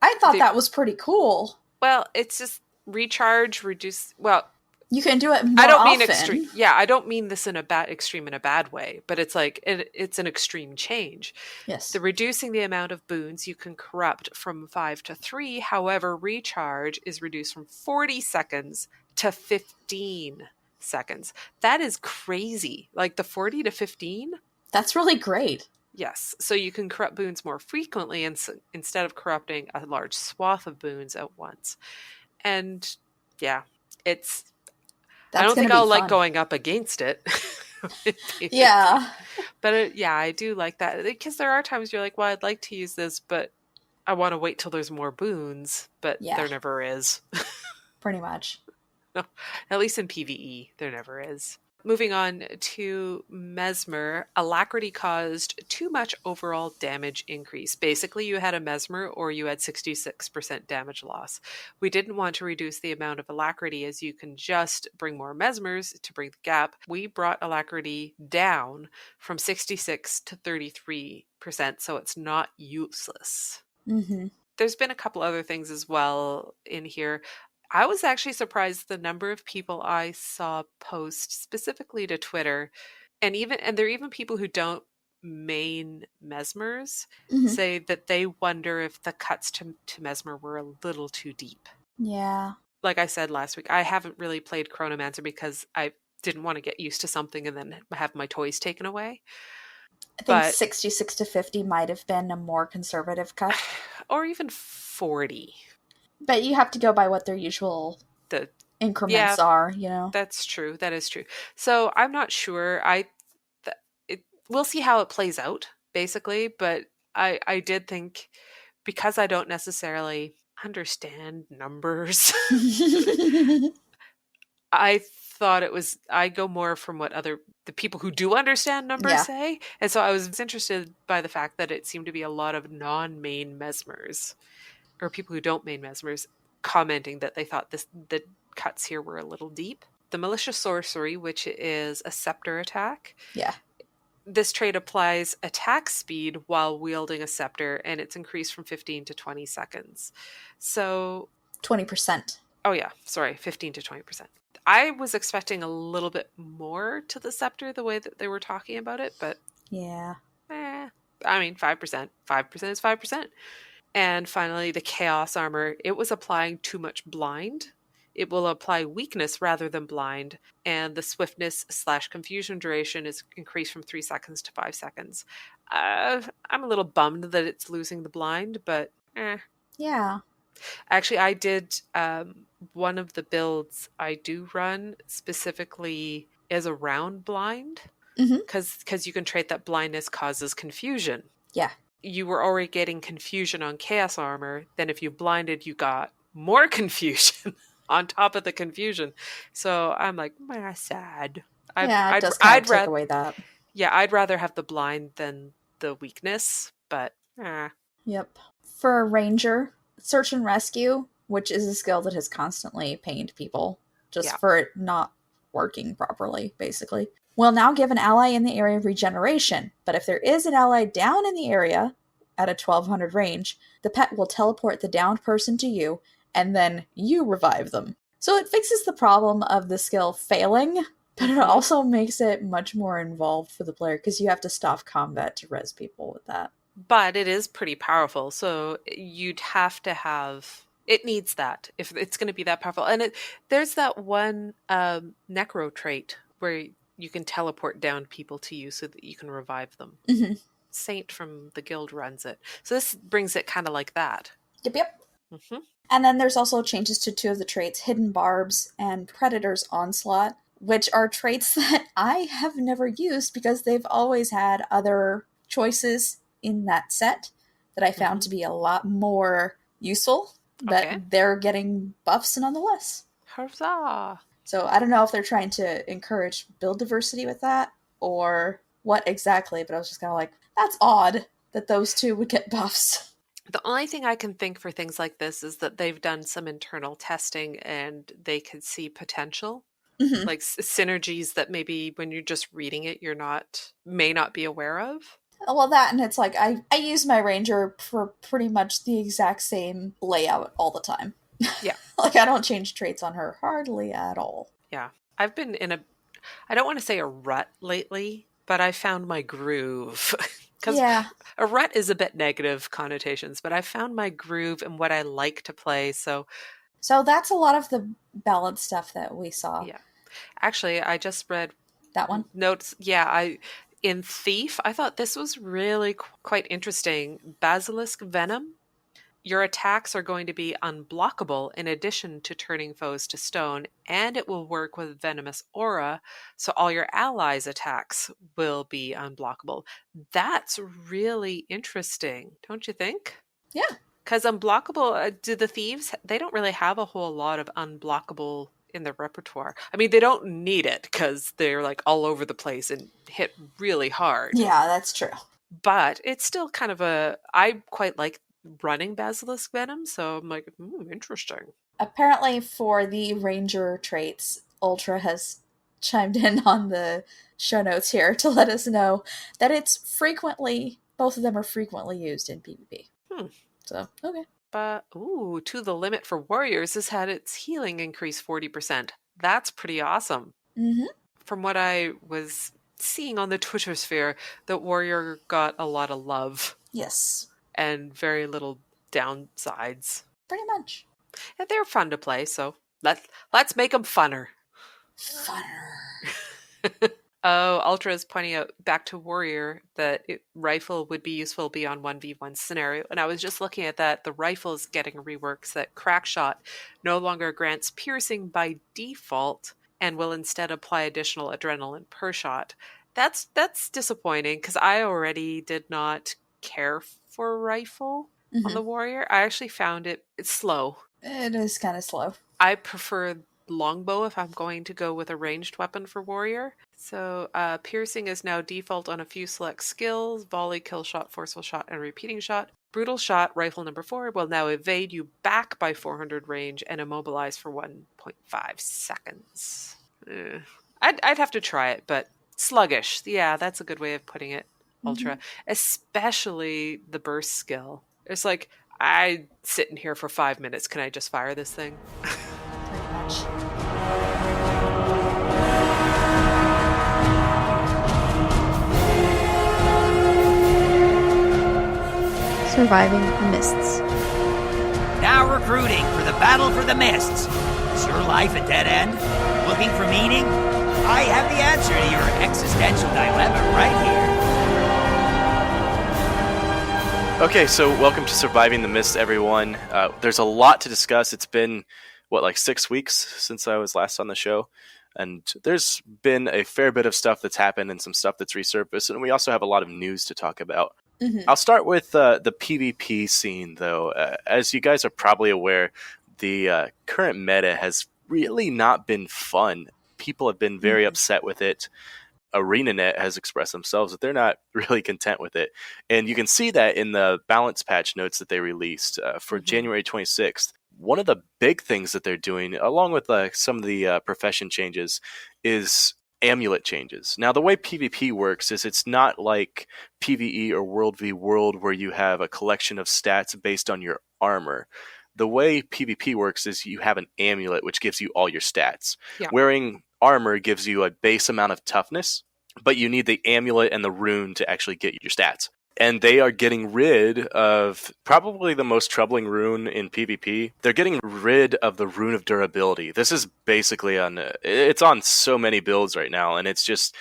Speaker 12: I thought that was pretty cool.
Speaker 8: Well, it's just recharge, reduce... Well...
Speaker 12: You can do it more
Speaker 8: I don't
Speaker 12: often.
Speaker 8: mean extreme. Yeah, I don't mean this in a extreme in a bad way, but it's like it's an extreme change.
Speaker 12: Yes.
Speaker 8: The reducing the amount of boons you can corrupt from 5 to 3. However, recharge is reduced from 40 seconds to 15 seconds. That is crazy. Like the 40 to 15?
Speaker 12: That's really great.
Speaker 8: Yes. So you can corrupt boons more frequently instead of corrupting a large swath of boons at once. And yeah, I don't think I'll like going up against it.
Speaker 12: Yeah.
Speaker 8: But I do like that. Because there are times you're like, well, I'd like to use this, but I want to wait till there's more boons. But there never is.
Speaker 12: Pretty much.
Speaker 8: No, at least in PvE, there never is. Moving on to Mesmer, Alacrity caused too much overall damage increase. Basically, you had a Mesmer or you had 66% damage loss. We didn't want to reduce the amount of Alacrity as you can just bring more Mesmers to bring the gap. We brought Alacrity down from 66 to 33%, so it's not useless.
Speaker 12: Mm-hmm.
Speaker 8: There's been a couple other things as well in here. I was actually surprised the number of people I saw post specifically to Twitter, and there are even people who don't main Mesmers say that they wonder if the cuts to Mesmer were a little too deep.
Speaker 12: Yeah.
Speaker 8: Like I said last week, I haven't really played Chronomancer because I didn't want to get used to something and then have my toys taken away.
Speaker 12: I think 66 to 50 might have been a more conservative cut.
Speaker 8: Or even 40.
Speaker 12: But you have to go by what their usual increments are,
Speaker 8: That's true. That is true. So I'm not sure. We'll see how it plays out, basically. But I did think, because I don't necessarily understand numbers, I thought I go more from what the people who do understand numbers say. And so I was interested by the fact that it seemed to be a lot of non-main mesmers, or people who don't main mesmers, commenting that they thought the cuts here were a little deep. The malicious sorcery, which is a scepter attack.
Speaker 12: Yeah.
Speaker 8: This trait applies attack speed while wielding a scepter, and it's increased from 15 to 20 seconds. So
Speaker 12: 20%.
Speaker 8: Oh yeah, sorry, 15 to 20%. I was expecting a little bit more to the scepter the way that they were talking about it, but
Speaker 12: yeah.
Speaker 8: I mean, 5%. 5% is 5%. And finally, the chaos armor. It was applying too much blind. It will apply weakness rather than blind, and the swiftness / confusion duration is increased from 3 seconds to 5 seconds. I'm a little bummed that it's losing the blind, but
Speaker 12: Yeah.
Speaker 8: Actually, I did one of the builds I do run specifically is around blind, because you can trait that blindness causes confusion.
Speaker 12: Yeah.
Speaker 8: You were already getting confusion on chaos armor, then if you blinded, you got more confusion on top of the confusion. So I'm like, sad.
Speaker 12: It does kind of take away that.
Speaker 8: Yeah, I'd rather have the blind than the weakness, but
Speaker 12: Yep. For a ranger, search and rescue, which is a skill that has constantly pained people just for it not working properly, basically, will now give an ally in the area regeneration. But if there is an ally down in the area at a 1200 range, the pet will teleport the downed person to you, and then you revive them. So it fixes the problem of the skill failing, but it also makes it much more involved for the player because you have to stop combat to res people with that.
Speaker 8: But it is pretty powerful, so you'd have to have... It needs that, if it's going to be that powerful. And there's that one necro trait where you can teleport down people to you so that you can revive them.
Speaker 12: Mm-hmm.
Speaker 8: Saint from the guild runs it. So this brings it kind of like that.
Speaker 12: Yep.
Speaker 8: Mm-hmm.
Speaker 12: And then there's also changes to 2 of the traits, Hidden Barbs and Predator's Onslaught, which are traits that I have never used because they've always had other choices in that set that I found to be a lot more useful, but they're getting buffs nonetheless.
Speaker 8: Huzzah!
Speaker 12: So I don't know if they're trying to encourage build diversity with that or what exactly, but I was just kind of like, that's odd that those 2 would get buffs.
Speaker 8: The only thing I can think for things like this is that they've done some internal testing and they could see potential, like synergies that maybe when you're just reading it, may not be aware of.
Speaker 12: Well, that, and it's like, I use my ranger for pretty much the exact same layout all the time.
Speaker 8: Yeah.
Speaker 12: Like, I don't change traits on her hardly at all.
Speaker 8: Yeah. I've been in I don't want to say a rut lately, but I found my groove. Because a rut is a bit negative connotations, but I found my groove and what I like to play, so
Speaker 12: that's a lot of the balance stuff that we saw.
Speaker 8: Yeah. Actually, I just read...
Speaker 12: That one?
Speaker 8: Notes. Yeah, in Thief, I thought this was really quite interesting. Basilisk Venom. Your attacks are going to be unblockable in addition to turning foes to stone, and it will work with Venomous Aura, so all your allies' attacks will be unblockable. That's really interesting, don't you think?
Speaker 12: Yeah.
Speaker 8: Because unblockable, do the thieves, they don't really have a whole lot of unblockable in their repertoire. I mean, they don't need it because they're like all over the place and hit really hard.
Speaker 12: Yeah, that's true.
Speaker 8: But it's still kind of I quite like running Basilisk Venom, so I'm like, interesting.
Speaker 12: Apparently for the ranger traits, Ultra has chimed in on the show notes here to let us know that both of them are frequently used in PvP. So, okay.
Speaker 8: But, To the Limit for Warriors has had its healing increase 40%. That's pretty awesome.
Speaker 12: Mm-hmm.
Speaker 8: From what I was seeing on the Twitter sphere, the Warrior got a lot of love.
Speaker 12: Yes.
Speaker 8: And very little downsides.
Speaker 12: Pretty much.
Speaker 8: And they're fun to play, so let's make them funner. Oh, Ultra is pointing out back to Warrior that rifle would be useful beyond 1v1 scenario. And I was just looking at that. The rifle is getting reworks that Crackshot no longer grants piercing by default and will instead apply additional adrenaline per shot. That's disappointing because I already did not care for rifle on the Warrior. I actually found it's slow.
Speaker 12: It is kind of slow.
Speaker 8: I prefer longbow if I'm going to go with a ranged weapon for warrior. So piercing is now default on a few select skills: volley, kill shot, forceful shot, and repeating shot. Brutal shot, rifle number 4, will now evade you back by 400 range and immobilize for 1.5 seconds. I'd have to try it, but sluggish. Yeah, that's a good way of putting it. Ultra. Especially the burst skill. It's like, I sit in here for 5 minutes. Can I just fire this thing?
Speaker 12: Pretty much.
Speaker 11: Surviving the Mists.
Speaker 15: Now recruiting for the Battle for the Mists. Is your life a dead end? Looking for meaning? I have the answer to your existential dilemma right here.
Speaker 16: Okay, so welcome to Surviving the Mists, everyone. There's a lot to discuss. It's been, 6 weeks since I was last on the show? And there's been a fair bit of stuff that's happened and some stuff that's resurfaced, and we also have a lot of news to talk about. I'll start with the PvP scene, though. As you guys are probably aware, the current meta has really not been fun. People have been very upset with it. ArenaNet has expressed themselves that they're not really content with it. And you can see that in the balance patch notes that they released for January 26th. One of the big things that they're doing, along with some of the profession changes, is amulet changes. Now, the way PvP works is it's not like PvE or World v World where you have a collection of stats based on your armor. The way PvP works is you have an amulet which gives you all your stats. Yeah. Wearing armor gives you a base amount of toughness, but you need the amulet and the rune to actually get your stats. And they are getting rid of probably the most troubling rune in PvP. They're getting rid of the rune of durability. This is basically it's on so many builds right now, and it's just,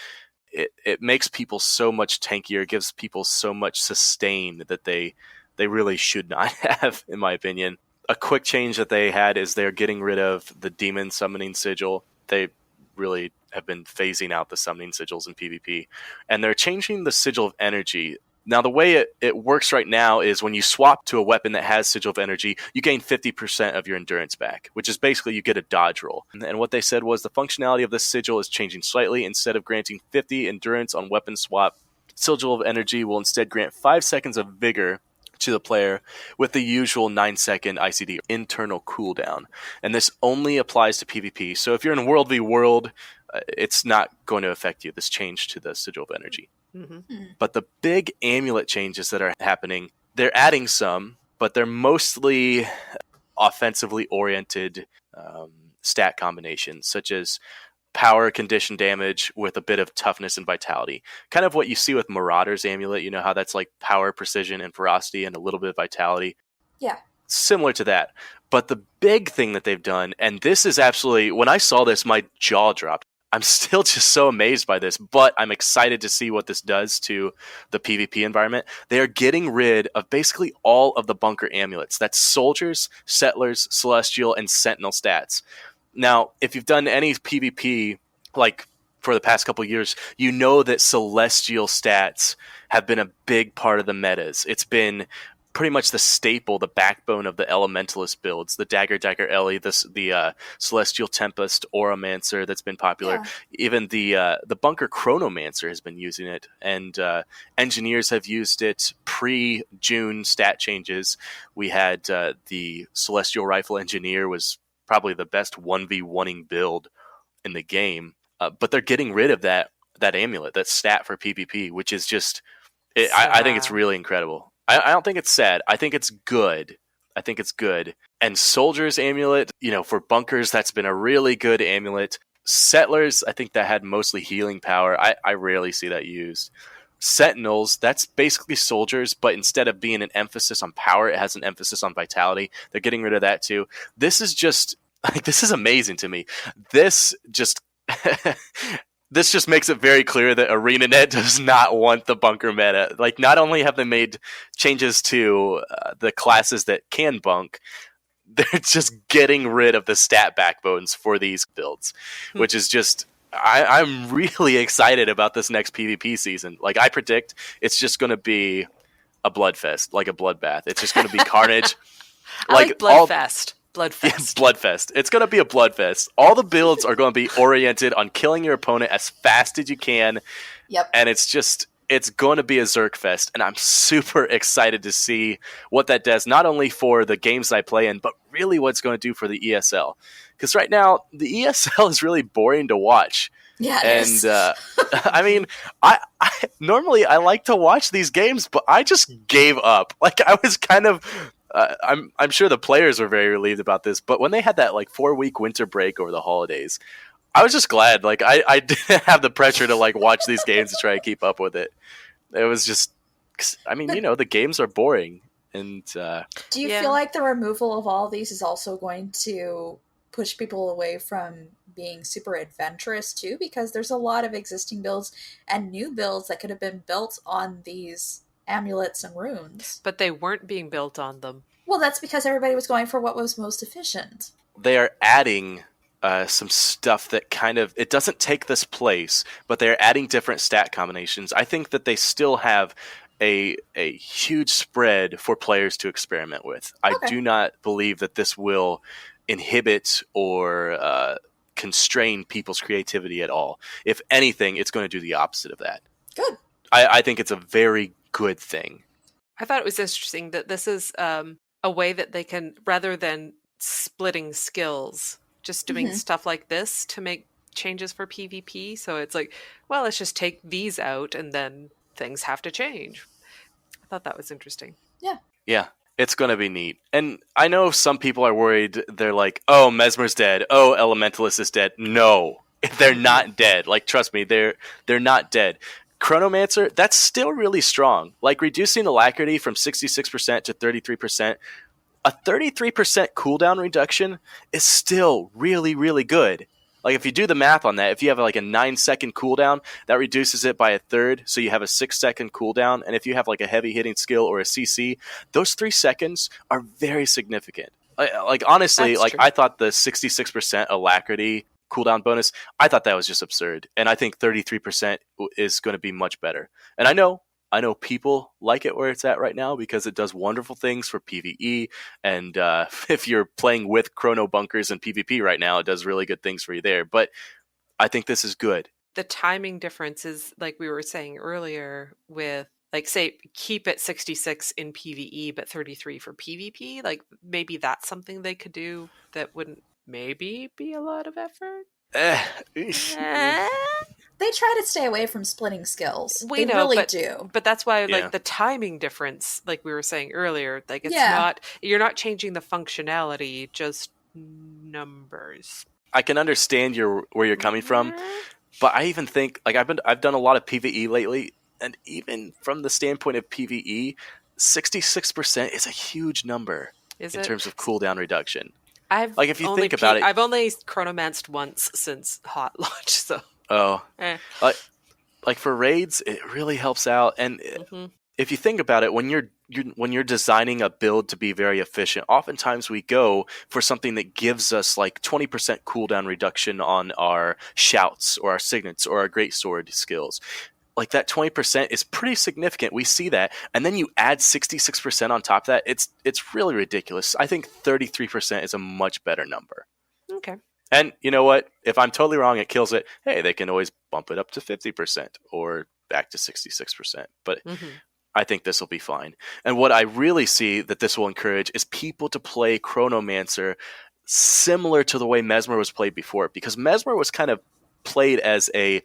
Speaker 16: it makes people so much tankier, gives people so much sustain that they really should not have, in my opinion. A quick change that they had is they're getting rid of the demon summoning sigil. They really have been phasing out the summoning sigils in PvP. And they're changing the sigil of energy. Now, the way it works right now is when you swap to a weapon that has Sigil of Energy, you gain 50% of your endurance back, which is basically you get a dodge roll. And what they said was the functionality of this sigil is changing slightly. Instead of granting 50 endurance on weapon swap, Sigil of Energy will instead grant 5 seconds of vigor to the player with the usual 9-second ICD internal cooldown. And this only applies to PvP. So if you're in World v World, it's not going to affect you, this change to the Sigil of Energy. But the big amulet changes that are happening, they're adding some, but they're mostly offensively oriented stat combinations, such as power, condition damage with a bit of toughness and vitality. Kind of what you see with Marauder's amulet, you know how that's like power, precision, and ferocity and a little bit of vitality?
Speaker 12: Yeah.
Speaker 16: Similar to that. But the big thing that they've done, and this is absolutely, when I saw this, my jaw dropped. I'm still just so amazed by this, but I'm excited to see what this does to the PvP environment. They are getting rid of basically all of the bunker amulets. That's soldiers, settlers, celestial, and sentinel stats. Now, if you've done any PvP, like for the past couple of years, you know that celestial stats have been a big part of the metas. It's been pretty much the staple, the backbone of the elementalist builds, the Dagger Ellie, the Celestial Tempest Auramancer that's been popular. Yeah. Even the Bunker Chronomancer has been using it, and engineers have used it pre-June stat changes. We had the Celestial Rifle Engineer was probably the best 1v1ing build in the game, but they're getting rid of that amulet, that stat for PvP, which is just, I think it's really incredible. I don't think it's sad. I think it's good. And Soldier's amulet, for bunkers, that's been a really good amulet. Settlers, I think that had mostly healing power. I rarely see that used. Sentinels, that's basically soldiers, but instead of being an emphasis on power, it has an emphasis on vitality. They're getting rid of that too. This is just, this is amazing to me. This just makes it very clear that ArenaNet does not want the bunker meta. Like, not only have they made changes to the classes that can bunk, they're just getting rid of the stat backbones for these builds, which is just, I'm really excited about this next PvP season. Like, I predict it's just going to be a bloodfest, like a bloodbath. It's just going to be carnage.
Speaker 8: I like Bloodfest. Bloodfest.
Speaker 16: Bloodfest. It's going to be a bloodfest. All the builds are going to be oriented on killing your opponent as fast as you can.
Speaker 12: Yep.
Speaker 16: And it's going to be a Zerk fest. And I'm super excited to see what that does, not only for the games I play in, but really what it's going to do for the ESL. Because right now, the ESL is really boring to watch.
Speaker 12: Yeah,
Speaker 16: I mean, I normally I like to watch these games, but I just gave up. Like I was kind of, I'm sure the players were very relieved about this, but when they had that like 4-week winter break over the holidays, I was just glad. Like I didn't have the pressure to like watch these games and try to keep up with it. It was just, I mean, the games are boring. And
Speaker 12: do you feel like the removal of all of these is also going to push people away from being super adventurous too, because there's a lot of existing builds and new builds that could have been built on these amulets and runes,
Speaker 8: but they weren't being built on them?
Speaker 12: Well, that's because everybody was going for what was most efficient.
Speaker 16: They are adding some stuff that kind of, it doesn't take this place, but they're adding different stat combinations. I think that they still have a huge spread for players to experiment with. I do not believe that this will inhibit or constrain people's creativity at all. If anything, it's going to do the opposite of that.
Speaker 12: Good.
Speaker 16: I think it's a very good thing.
Speaker 8: I thought it was interesting that this is a way that they can, rather than splitting skills, just doing stuff like this to make changes for PvP. So it's like, well, let's just take these out and then things have to change. I thought that was interesting.
Speaker 12: Yeah.
Speaker 16: Yeah. It's going to be neat. And I know some people are worried. They're like, oh, Mesmer's dead. Oh, Elementalist is dead. No, they're not dead. Like, trust me, they're not dead. Chronomancer, that's still really strong. Like, reducing alacrity from 66% to 33%, a 33% cooldown reduction is still really, really good. Like, if you do the math on that, if you have like a 9-second cooldown, that reduces it by a third, so you have a 6-second cooldown. And if you have like a heavy hitting skill or a CC, those 3 seconds are very significant. Like honestly, like I thought the 66% alacrity cooldown bonus, I thought that was just absurd. And I think 33% is going to be much better. And I know people like it where it's at right now because it does wonderful things for PvE. And if you're playing with chrono bunkers and PvP right now, it does really good things for you there. But I think this is good.
Speaker 8: The timing difference is, like we were saying earlier, with like, say, keep it 66 in PvE, but 33 for PvP. Like, maybe that's something they could do that wouldn't maybe be a lot of effort.
Speaker 12: They try to stay away from splitting skills.
Speaker 8: We
Speaker 12: they
Speaker 8: know,
Speaker 12: really do.
Speaker 8: But that's why, like, the timing difference, like we were saying earlier, like, it's not, you're not changing the functionality, just numbers.
Speaker 16: I can understand where you're coming from, but I even think, like, I've done a lot of PvE lately, and even from the standpoint of PvE, 66% is a huge number in terms of cooldown reduction. If you think about it,
Speaker 8: I've only chronomanced once since hot launch, so.
Speaker 16: Like for raids, it really helps out. And if you think about it, when you're designing a build to be very efficient, oftentimes we go for something that gives us like 20% cooldown reduction on our shouts or our signets or our greatsword skills. Like that 20% is pretty significant. We see that. And then you add 66% on top of that. It's really ridiculous. I think 33% is a much better number.
Speaker 8: Okay.
Speaker 16: And you know what? If I'm totally wrong, it kills it. Hey, they can always bump it up to 50% or back to 66%. But I think this will be fine. And what I really see that this will encourage is people to play Chronomancer similar to the way Mesmer was played before. Because Mesmer was kind of played as a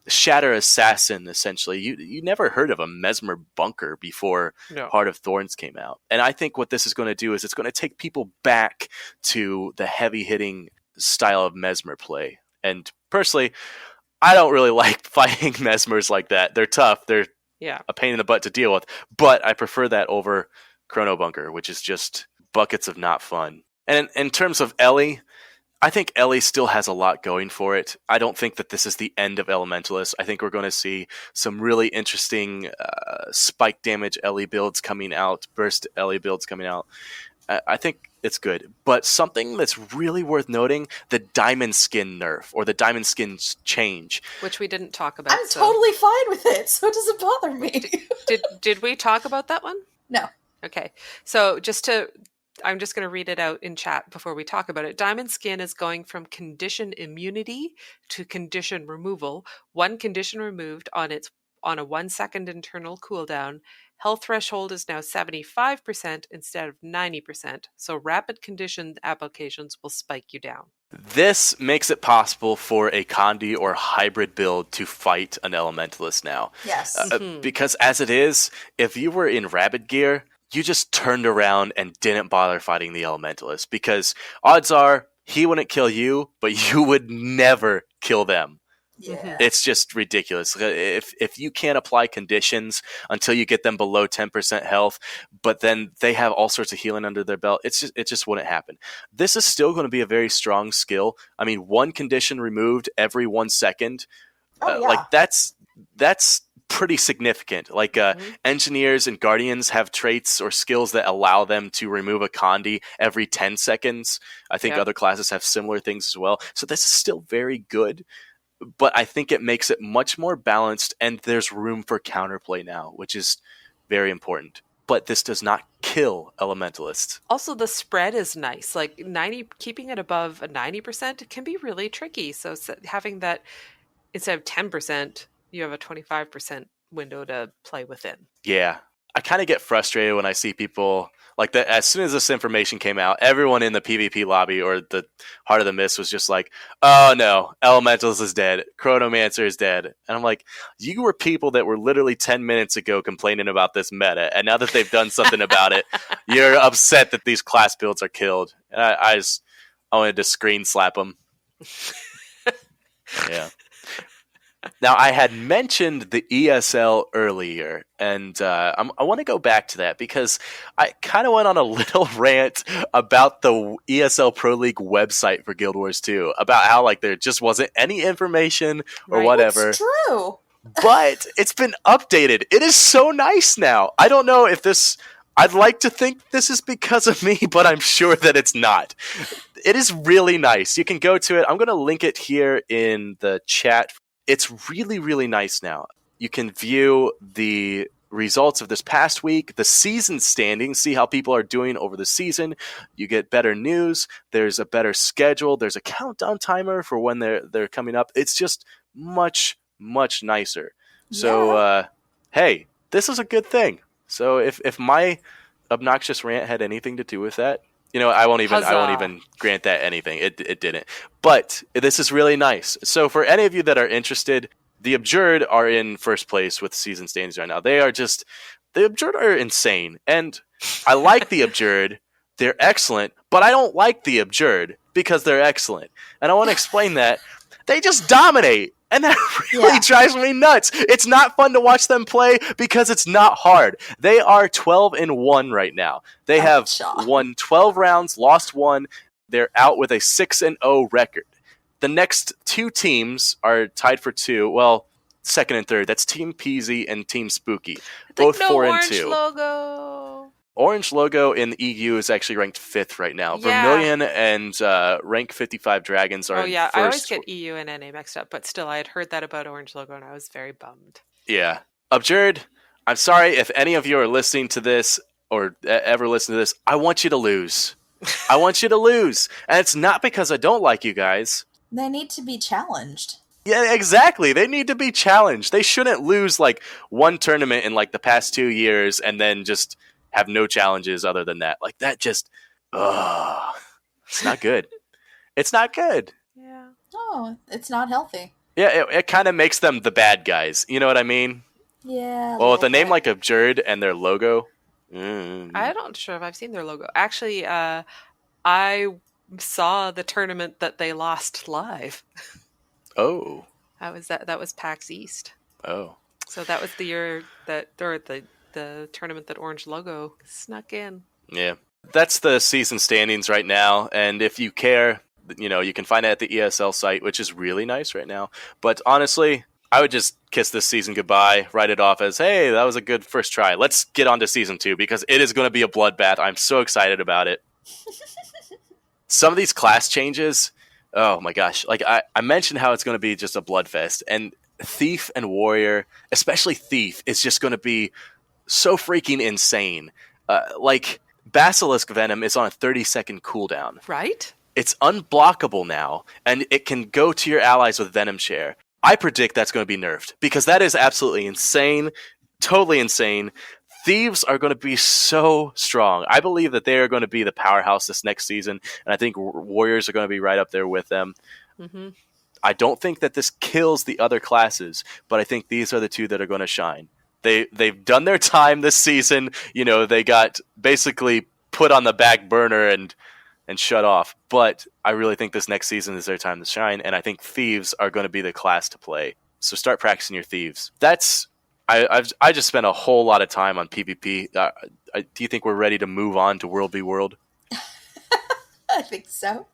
Speaker 16: Shatter assassin, essentially. You never heard of a Mesmer bunker before Heart of Thorns came out. And I think what this is going to do is it's going to take people back to the heavy-hitting style of Mesmer play. And personally, I don't really like fighting Mesmers like that. They're tough. They're a pain in the butt to deal with. But I prefer that over Chrono Bunker, which is just buckets of not fun. And in terms of Ellie, I think Ellie still has a lot going for it. I don't think that this is the end of Elementalist. I think we're going to see some really interesting spike damage Ellie builds coming out, burst Ellie builds coming out. I think it's good. But something that's really worth noting, the diamond skin nerf, or the diamond skin change.
Speaker 8: Which we didn't talk about.
Speaker 12: I'm totally fine with it, so it doesn't bother me.
Speaker 8: Did we talk about that one?
Speaker 12: No.
Speaker 8: Okay. So just to I'm just going to read it out in chat before we talk about it. Diamond Skin is going from condition immunity to condition removal. One condition removed on a 1 second internal cooldown. Health threshold is now 75% instead of 90%. So rapid condition applications will spike you down.
Speaker 16: This makes it possible for a Condi or hybrid build to fight an Elementalist now.
Speaker 12: Yes.
Speaker 16: Because as it is, if you were in Rabid gear, you just turned around and didn't bother fighting the Elementalist, because odds are he wouldn't kill you, but you would never kill them.
Speaker 12: Yeah.
Speaker 16: It's just ridiculous. If you can't apply conditions until you get them below 10% health, but then they have all sorts of healing under their belt, it just wouldn't happen. This is still going to be a very strong skill. I mean, one condition removed every 1 second, like that's pretty significant. Like engineers and guardians have traits or skills that allow them to remove a Condi every 10 seconds. I think other classes have similar things as well. So this is still very good, but I think it makes it much more balanced, and there's room for counterplay now, which is very important. But this does not kill Elementalists.
Speaker 8: Also, the spread is nice. Like keeping it above a 90% can be really tricky. So having that instead of 10%, you have a 25% window to play within.
Speaker 16: Yeah. I kind of get frustrated when I see people like that. As soon as this information came out, everyone in the PvP lobby or the Heart of the Mist was just like, oh no, Elementalist is dead. Chronomancer is dead. And I'm like, you were people that were literally 10 minutes ago complaining about this meta. And now that they've done something about it, you're upset that these class builds are killed. And I wanted to screen slap them. Yeah. Now, I had mentioned the ESL earlier, and I want to go back to that because I kind of went on a little rant about the ESL Pro League website for Guild Wars 2, about how like there just wasn't any information or whatever.
Speaker 12: It's true.
Speaker 16: But it's been updated. It is so nice now. I don't know if this... I'd like to think this is because of me, but I'm sure that it's not. It is really nice. You can go to it. I'm going to link it here in the chat. It's really, really nice now. You can view the results of this past week, the season standings, see how people are doing over the season. You get better news. There's a better schedule. There's a countdown timer for when they're coming up. It's just much, much nicer. So, hey, this is a good thing. So if my obnoxious rant had anything to do with that, you know, I won't even grant that anything. It didn't. But this is really nice. So for any of you that are interested, the Abjured are in first place with season standings right now. The Abjured are insane. And I like the Abjured. They're excellent, but I don't like the Abjured because they're excellent. And I want to explain that. They just dominate. And that really drives me nuts. It's not fun to watch them play because it's not hard. They are 12-1 right now. They have won 12 rounds, lost 1. They're out with a 6-0 record. The next two teams are tied for 2. Well, second and third. That's Team Peasy and Team Spooky. Both 4-2.
Speaker 8: Logo.
Speaker 16: Orange Logo in the EU is actually ranked 5th right now.
Speaker 8: Yeah.
Speaker 16: Vermilion and rank 55 Dragons are in first.
Speaker 8: I always get EU and NA mixed up, but still, I had heard that about Orange Logo, and I was very bummed.
Speaker 16: Yeah. Abjured, I'm sorry if any of you are listening to this or ever listen to this. I want you to lose. I want you to lose. And it's not because I don't like you guys.
Speaker 12: They need to be challenged.
Speaker 16: Yeah, exactly. They need to be challenged. They shouldn't lose like one tournament in like the past 2 years and then just have no challenges other than that. Like that just, it's not good. It's not good.
Speaker 8: Yeah.
Speaker 12: No, it's not healthy.
Speaker 16: Yeah, it kind of makes them the bad guys. You know what I mean?
Speaker 12: Yeah.
Speaker 16: Well, with a name like Abjured and their logo.
Speaker 8: I'm not sure if I've seen their logo. Actually, I saw the tournament that they lost live.
Speaker 16: Oh.
Speaker 8: That was PAX East.
Speaker 16: Oh.
Speaker 8: So that was the year that, or the tournament that Orange Logo snuck in.
Speaker 16: Yeah. That's the season standings right now. And if you care, you know, you can find it at the ESL site, which is really nice right now. But honestly, I would just kiss this season goodbye, write it off as, hey, that was a good first try. Let's get on to season 2 because it is going to be a bloodbath. I'm so excited about it. Some of these class changes, oh my gosh. Like I mentioned how it's going to be just a bloodfest. And Thief and Warrior, especially Thief, is just going to be so freaking insane. Like Basilisk Venom is on a 30-second cooldown.
Speaker 8: Right?
Speaker 16: It's unblockable now, and it can go to your allies with Venom Share. I predict that's going to be nerfed, because that is absolutely insane, totally insane. Thieves are going to be so strong. I believe that they are going to be the powerhouse this next season, and I think Warriors are going to be right up there with them.
Speaker 8: Mm-hmm.
Speaker 16: I don't think that this kills the other classes, but I think these are the two that are going to shine. They've done their time this season. They got basically put on the back burner and shut off. But I really think this next season is their time to shine, and I think Thieves are going to be the class to play. So start practicing your Thieves. I just spent a whole lot of time on PvP. Do you think we're ready to move on to World v World?
Speaker 12: I think so.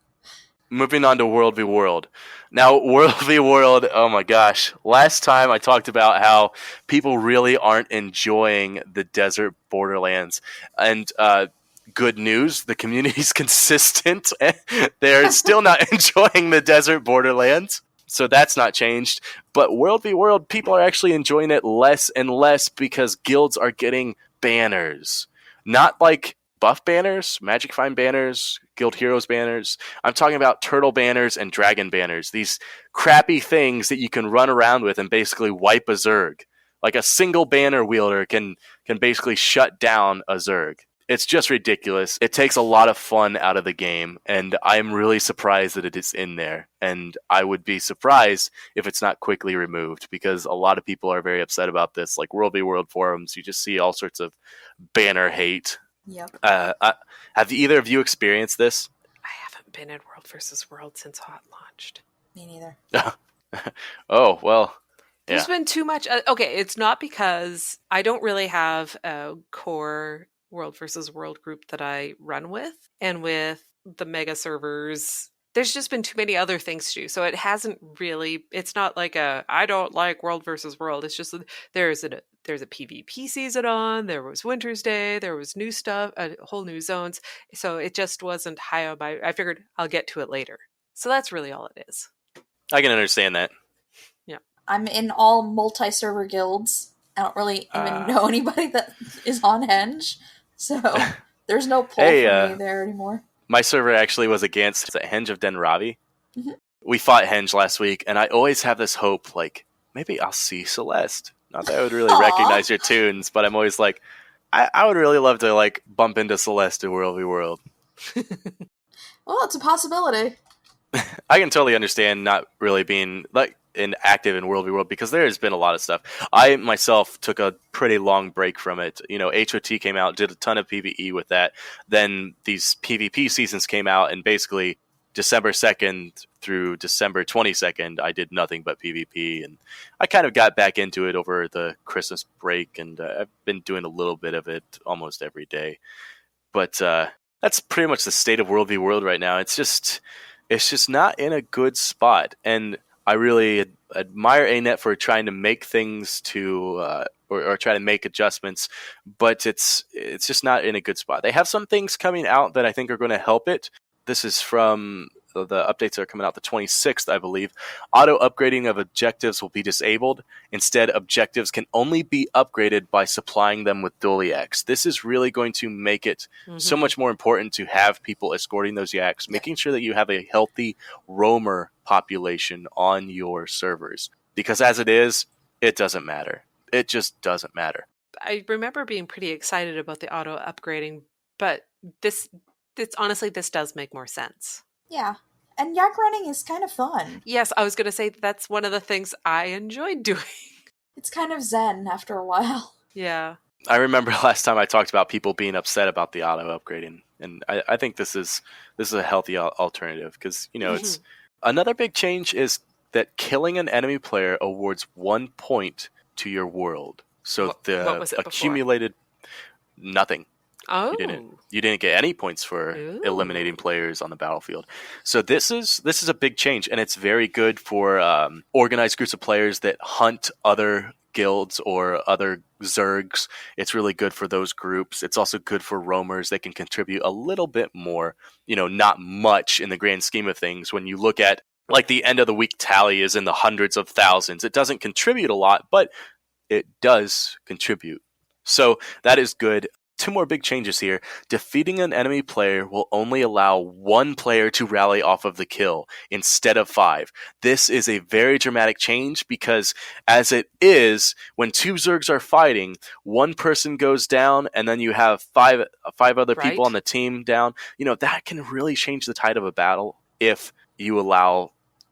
Speaker 16: Moving on to World v World. Now, World v World, oh my gosh. Last time I talked about how people really aren't enjoying the desert Borderlands. And good news, the community's consistent. They're still not enjoying the desert Borderlands. So that's not changed. But World v World, people are actually enjoying it less and less because guilds are getting banners. Not like buff banners, Magic Find banners, Guild Heroes banners. I'm talking about turtle banners and dragon banners. These crappy things that you can run around with and basically wipe a Zerg. Like a single banner wielder can basically shut down a Zerg. It's just ridiculous. It takes a lot of fun out of the game, and I'm really surprised that it is in there. And I would be surprised if it's not quickly removed, because a lot of people are very upset about this. Like World v World forums, you just see all sorts of banner hate.
Speaker 12: Yep.
Speaker 16: Have either of you experienced this?
Speaker 8: I haven't been in World vs. World since HOT launched.
Speaker 12: Me neither.
Speaker 16: Oh, well. Yeah.
Speaker 8: There's been too much. Okay, it's not because I don't really have a core World vs. World group that I run with. And with the mega servers, there's just been too many other things to do. So it hasn't really, it's not like I don't like World vs. World. It's just there's a PvP season on, there was Winter's Day, there was new stuff, whole new zones. So it just wasn't high on I figured I'll get to it later. So that's really all it is.
Speaker 16: I can understand that.
Speaker 8: Yeah.
Speaker 12: I'm in all multi-server guilds. I don't really even know anybody that is on Henge. So there's no pull for me there anymore.
Speaker 16: My server actually was against Henge of Den Ravi.
Speaker 12: Mm-hmm.
Speaker 16: We fought Henge last week, and I always have this hope, like, maybe I'll see Celeste. Not that I would really recognize your tunes, but I'm always like, I would really love to like bump into Celeste in World v World.
Speaker 12: Well, it's a possibility.
Speaker 16: I can totally understand not really being like active in World v World, because there has been a lot of stuff. I myself took a pretty long break from it. HOT came out, did a ton of PvE with that. Then these PvP seasons came out, and basically December 2nd through December 22nd, I did nothing but PvP, and I kind of got back into it over the Christmas break, and I've been doing a little bit of it almost every day. But that's pretty much the state of World v World right now. It's just not in a good spot, and I really admire ANET for trying to make things to or try to make adjustments, but it's just not in a good spot. They have some things coming out that I think are going to help it. This is from the updates that are coming out the 26th, I believe. Auto upgrading of objectives will be disabled. Instead, objectives can only be upgraded by supplying them with dual yaks. This is really going to make it so much more important to have people escorting those yaks, making sure that you have a healthy roamer population on your servers. Because as it is, it doesn't matter. It just doesn't matter.
Speaker 8: I remember being pretty excited about the auto upgrading, but this honestly, this does make more sense.
Speaker 12: Yeah. And yak running is kind of fun.
Speaker 8: Yes, I was going to say that's one of the things I enjoyed doing.
Speaker 12: It's kind of zen after a while.
Speaker 8: Yeah.
Speaker 16: I remember last time I talked about people being upset about the auto upgrading, and I think this is a healthy alternative, because it's another big change is that killing an enemy player awards 1 point to your world. So
Speaker 8: what was it
Speaker 16: accumulated nothing.
Speaker 8: Oh,
Speaker 16: you didn't get any points for eliminating players on the battlefield. So this is a big change, and it's very good for organized groups of players that hunt other guilds or other Zergs. It's really good for those groups. It's also good for roamers. They can contribute a little bit more, not much in the grand scheme of things. When you look at like the end of the week tally is in the hundreds of thousands. It doesn't contribute a lot, but it does contribute. So that is good. two more big changes here. Defeating an enemy player will only allow one player to rally off of the kill instead of 5. This is a very dramatic change because as it is, when 2 Zergs are fighting, one person goes down and then you have five other people on the team down. That can really change the tide of a battle if you allow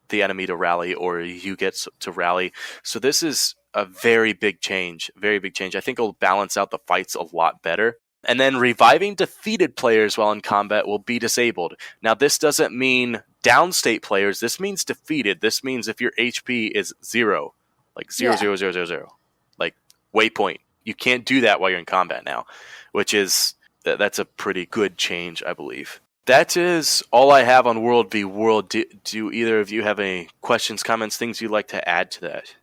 Speaker 16: the enemy to rally or you get to rally. So this is a very big change. I think it'll balance out the fights a lot better. And then reviving defeated players while in combat will be disabled. Now, this doesn't mean downstate players. This means defeated. This means if your HP is 0, like 0, 0, 0, 0, 0, like waypoint. You can't do that while you're in combat now, which is, that's a pretty good change, I believe. That is all I have on World v. World. Do either of you have any questions, comments, things you'd like to add to that?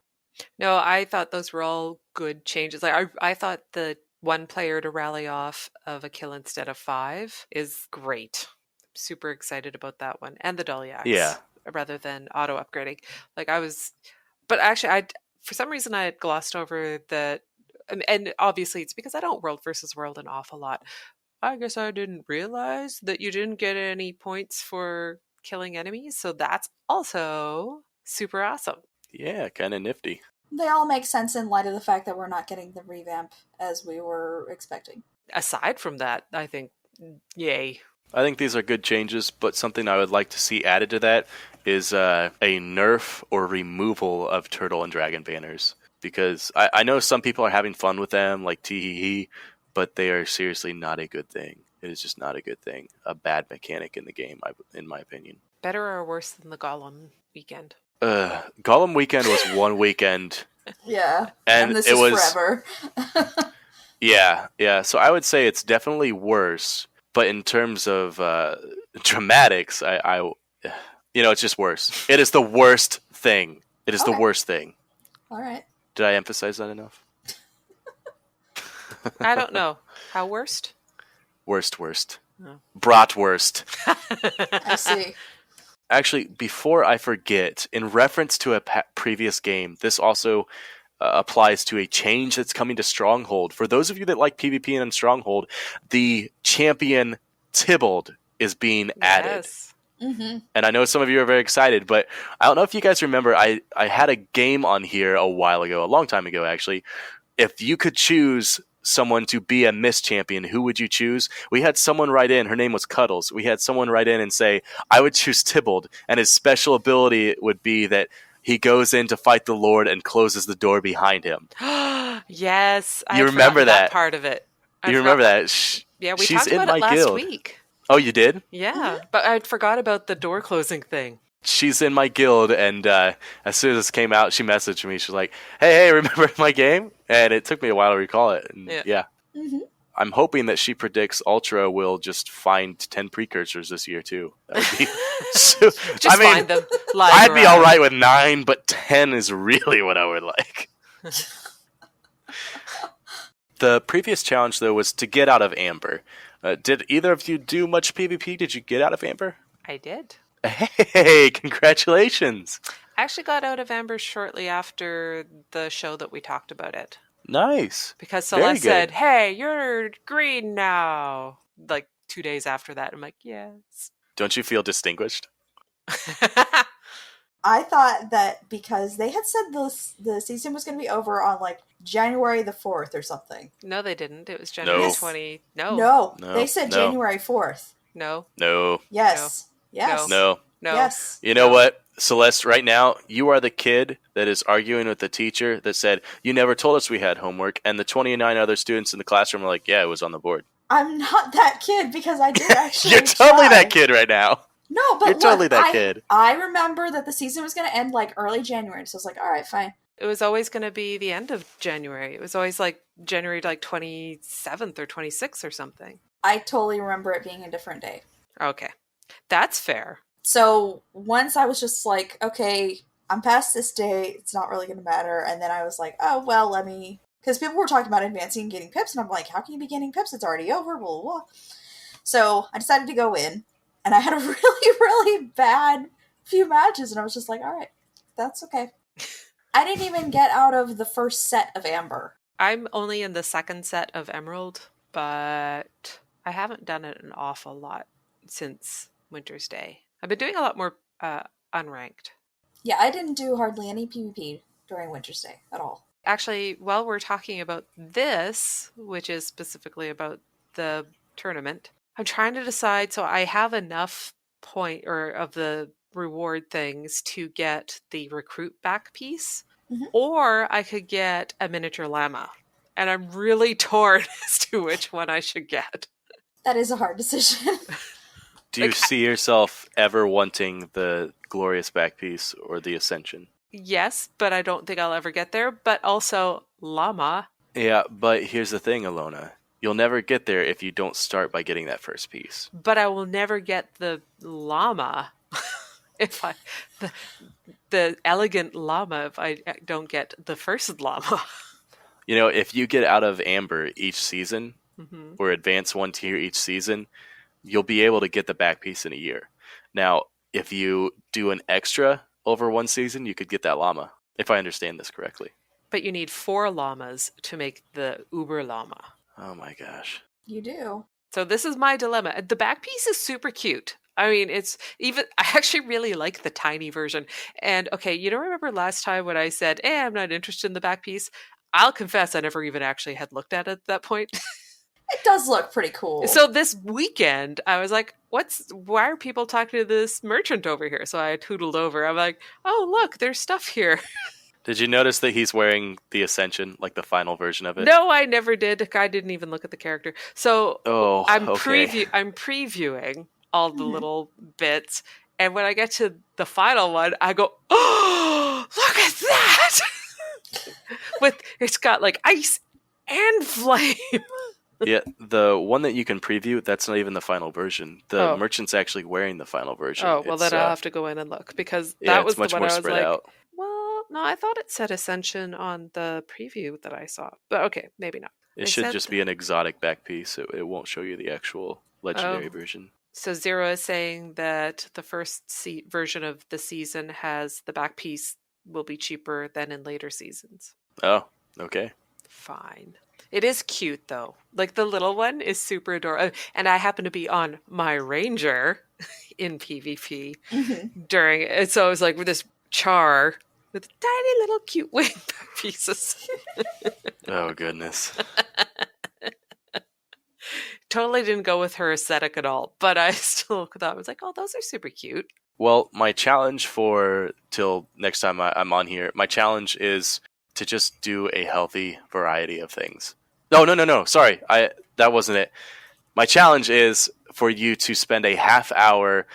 Speaker 8: No, I thought those were all good changes. Like I thought the one player to rally off of a kill instead of 5 is great. Super excited about that one. And the Doliacs. Rather than auto upgrading. But actually, for some reason I had glossed over that, and obviously it's because I don't World versus World an awful lot. I guess I didn't realize that you didn't get any points for killing enemies, so that's also super awesome.
Speaker 16: Yeah, kind of nifty.
Speaker 12: They all make sense in light of the fact that we're not getting the revamp as we were expecting.
Speaker 8: Aside from that, I think, yay.
Speaker 16: I think these are good changes, but something I would like to see added to that is a nerf or removal of turtle and dragon banners. Because I know some people are having fun with them, like tee-hee-hee, but they are seriously not a good thing. It is just not a good thing. A bad mechanic in the game, in my opinion.
Speaker 8: Better or worse than the Golem weekend?
Speaker 16: Golem weekend was one weekend.
Speaker 12: Yeah,
Speaker 16: and
Speaker 12: this
Speaker 16: it
Speaker 12: is
Speaker 16: was
Speaker 12: forever.
Speaker 16: Yeah. So I would say it's definitely worse, but in terms of dramatics, it's just worse. It is the worst thing. It is the worst thing.
Speaker 12: All right.
Speaker 16: Did I emphasize that enough?
Speaker 8: I don't know. How worst?
Speaker 16: Worst.
Speaker 8: Oh.
Speaker 16: Bratwurst.
Speaker 12: I see.
Speaker 16: Actually, before I forget, in reference to a previous game, this also applies to a change that's coming to Stronghold. For those of you that like PvP and Stronghold, the champion Tybalt is being added.
Speaker 12: Mm-hmm.
Speaker 16: And I know some of you are very excited, but I don't know if you guys remember, I had a game on here a while ago, a long time ago actually. If you could choose someone to be a Mist champion, who would you choose? We had someone write in, her name was Cuddles. We had someone write in and say, I would choose Tybalt, and his special ability would be that he goes in to fight the Lord and closes the door behind him.
Speaker 8: Yes.
Speaker 16: You remember that
Speaker 8: part of it.
Speaker 16: You remember that?
Speaker 8: Yeah, we
Speaker 16: she's
Speaker 8: talked about it last week.
Speaker 16: Oh, you did?
Speaker 8: Yeah, but I forgot about the door closing thing.
Speaker 16: She's in my guild, and as soon as this came out, she messaged me. She's like, hey, remember my game? And it took me a while to recall it. And yeah.
Speaker 12: Mm-hmm.
Speaker 16: I'm hoping that she predicts Ultra will just find 10 precursors this year, too. That would be
Speaker 8: just find them.
Speaker 16: I'd be all right with 9, but 10 is really what I would like. The previous challenge, though, was to get out of Amber. Did either of you do much PvP? Did you get out of Amber?
Speaker 8: I did.
Speaker 16: Hey, congratulations.
Speaker 8: I actually got out of Amber shortly after the show that we talked about it.
Speaker 16: Nice.
Speaker 8: Because Celeste said, hey, you're green now. Like 2 days after that. I'm like, yes.
Speaker 16: Don't you feel distinguished?
Speaker 12: I thought that because they had said the season was going to be over on like January the 4th or something.
Speaker 8: No, they didn't. It was January 20.
Speaker 12: No, they said January 4th.
Speaker 8: No.
Speaker 12: Yes. Yes.
Speaker 16: No.
Speaker 12: Yes.
Speaker 16: You know what, Celeste, right now, you are the kid that is arguing with the teacher that said, you never told us we had homework, and the 29 other students in the classroom are like, yeah, it was on the board.
Speaker 12: I'm not that kid because I did actually
Speaker 16: You're totally that kid right now.
Speaker 12: No, but
Speaker 16: You're totally that kid.
Speaker 12: I remember that the season was going to end like early January, so I was like, all right, fine.
Speaker 8: It was always going to be the end of January. It was always like January like 27th or 26th or something.
Speaker 12: I totally remember it being a different day.
Speaker 8: Okay. That's fair.
Speaker 12: So once I was just like, okay, I'm past this day. It's not really going to matter. And then I was like, oh, well, let me... Because people were talking about advancing and getting pips. And I'm like, how can you be getting pips? It's already over, blah, blah, blah. So I decided to go in. And I had a really, really bad few matches. And I was just like, all right, that's okay. I didn't even get out of the first set of Amber.
Speaker 8: I'm only in the second set of Emerald. but I haven't done it an awful lot since Winter's Day. I've been doing a lot more unranked.
Speaker 12: Yeah, I didn't do hardly any PvP during Winter's Day at all.
Speaker 8: Actually, while we're talking about this, which is specifically about the tournament, I'm trying to decide. So I have enough of the reward things to get the recruit back piece, or I could get a miniature llama. And I'm really torn as to which one I should get.
Speaker 12: That is a hard decision.
Speaker 16: Do you see yourself ever wanting the glorious back piece or the ascension?
Speaker 8: Yes, but I don't think I'll ever get there. But also, llama.
Speaker 16: Yeah, but here's the thing, Allona. You'll never get there if you don't start by getting that first piece.
Speaker 8: But I will never get the llama the elegant llama if I don't get the first llama.
Speaker 16: You know, if you get out of Amber each season, or advance one tier each season, you'll be able to get the back piece in a year. Now, if you do an extra over one season, you could get that llama, if I understand this correctly.
Speaker 8: But you need 4 llamas to make the Uber llama.
Speaker 16: Oh my gosh.
Speaker 12: You do.
Speaker 8: So this is my dilemma. The back piece is super cute. I mean, I actually really like the tiny version. And okay, you don't remember last time when I said, I'm not interested in the back piece? I'll confess I never even actually had looked at it at that point.
Speaker 12: It does look pretty cool.
Speaker 8: So this weekend, I was like, why are people talking to this merchant over here? So I tootled over. I'm like, oh, look, there's stuff here.
Speaker 16: Did you notice that he's wearing the Ascension, like the final version of it?
Speaker 8: No, I never did. I didn't even look at the character. So I'm previewing all the little bits. And when I get to the final one, I go, oh, look at that! It's got like ice and flame.
Speaker 16: Yeah, the one that you can preview, that's not even the final version. The merchant's actually wearing the final version.
Speaker 8: Oh, well, then I'll have to go in and look, because that was the one I was like,
Speaker 16: out.
Speaker 8: Well, no, I thought it said Ascension on the preview that I saw. But okay, maybe not.
Speaker 16: It should just be an exotic back piece. It won't show you the actual legendary version.
Speaker 8: So Zero is saying that the first version of the season has the back piece will be cheaper than in later seasons.
Speaker 16: Oh, okay.
Speaker 8: Fine. It is cute, though. Like, the little one is super adorable. And I happen to be on my ranger in PvP during it. So I was like, with this char with tiny little cute wing pieces.
Speaker 16: Oh, goodness.
Speaker 8: Totally didn't go with her aesthetic at all. But I still thought, I was like, oh, those are super cute.
Speaker 16: Well, my challenge till next time I'm on here, my challenge is to just do a healthy variety of things. No. Sorry, that wasn't it. My challenge is for you to spend a half hour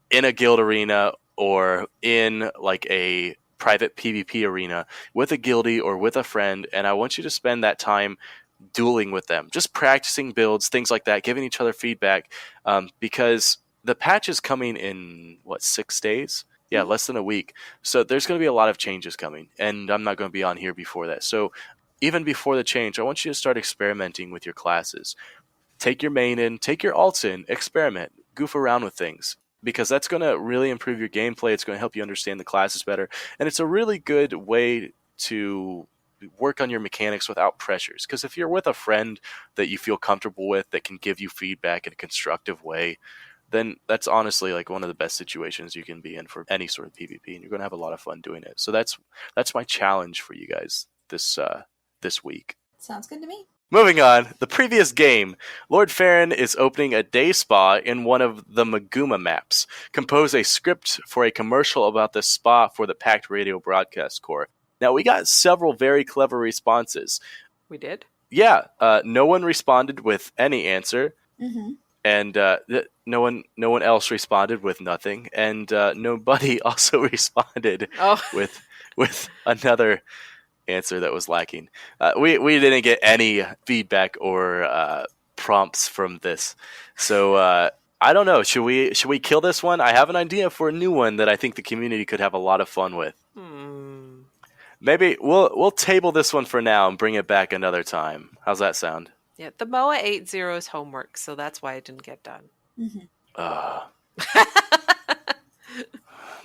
Speaker 16: in a guild arena or in like a private PvP arena with a guildie or with a friend, and I want you to spend that time dueling with them, just practicing builds, things like that, giving each other feedback, because the patch is coming in, 6 days? Yeah, less than a week. So there's going to be a lot of changes coming, and I'm not going to be on here before that. So even before the change, I want you to start experimenting with your classes. Take your main in, take your alts in, experiment, goof around with things, because that's going to really improve your gameplay. It's going to help you understand the classes better, and it's a really good way to work on your mechanics without pressures. Because if you're with a friend that you feel comfortable with, that can give you feedback in a constructive way, then that's honestly like one of the best situations you can be in for any sort of PvP, and you're going to have a lot of fun doing it. So that's my challenge for you guys this week.
Speaker 12: Sounds good to me.
Speaker 16: Moving on, the previous game, Lord Farron is opening a day spa in one of the Maguma maps. Compose a script for a commercial about the spa for the Pact Radio Broadcast Corps. Now, we got several very clever responses.
Speaker 8: We did?
Speaker 16: Yeah, no one responded with any answer.
Speaker 12: Mm-hmm.
Speaker 16: And no one else responded with nothing, and nobody also responded with another answer that was lacking. We didn't get any feedback or prompts from this, so I don't know. Should we kill this one? I have an idea for a new one that I think the community could have a lot of fun with. Maybe we'll table this one for now and bring it back another time. How's that sound?
Speaker 8: Yeah, the MOA 8.0 is homework, so that's why it didn't get done.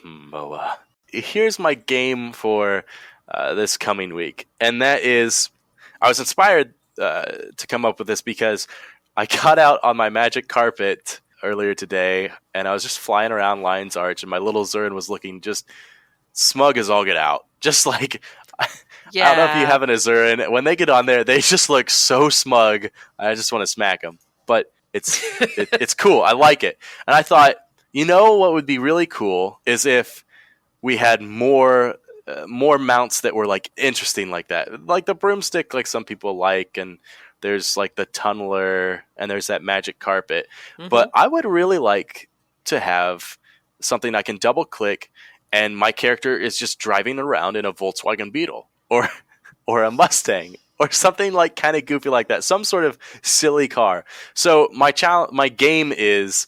Speaker 16: MOA. Here's my game for this coming week, and that is, I was inspired to come up with this because I got out on my magic carpet earlier today, and I was just flying around Lion's Arch, and my little Zern was looking just smug as all get out. Just like,
Speaker 8: Yeah.
Speaker 16: I don't know if you have an Azurin. When they get on there, they just look so smug. I just want to smack them. But it's cool. I like it. And I thought, what would be really cool is if we had more mounts that were like interesting like that. Like the broomstick, like some people like, and there's like the tunneler, and there's that magic carpet.
Speaker 8: Mm-hmm.
Speaker 16: But I would really like to have something I can double click, and my character is just driving around in a Volkswagen Beetle or a Mustang or something like kind of goofy like that, some sort of silly car. So my game is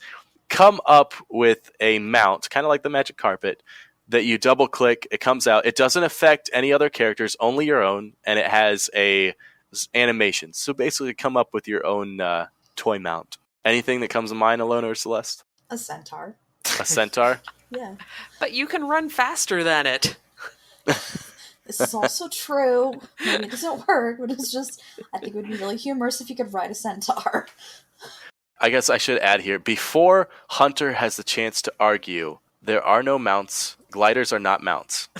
Speaker 16: come up with a mount, kind of like the magic carpet, that you double click, it comes out. It doesn't affect any other characters, only your own, and it has a animation. So basically come up with your own toy mount. Anything that comes to mind, Allona or Celeste?
Speaker 12: A centaur.
Speaker 16: A centaur?
Speaker 12: Yeah.
Speaker 8: But you can run faster than it.
Speaker 12: This is also true. Maybe it doesn't work, but it's just, I think it would be really humorous if you could ride a centaur.
Speaker 16: I guess I should add here, before Hunter has the chance to argue, there are no mounts. Gliders are not mounts.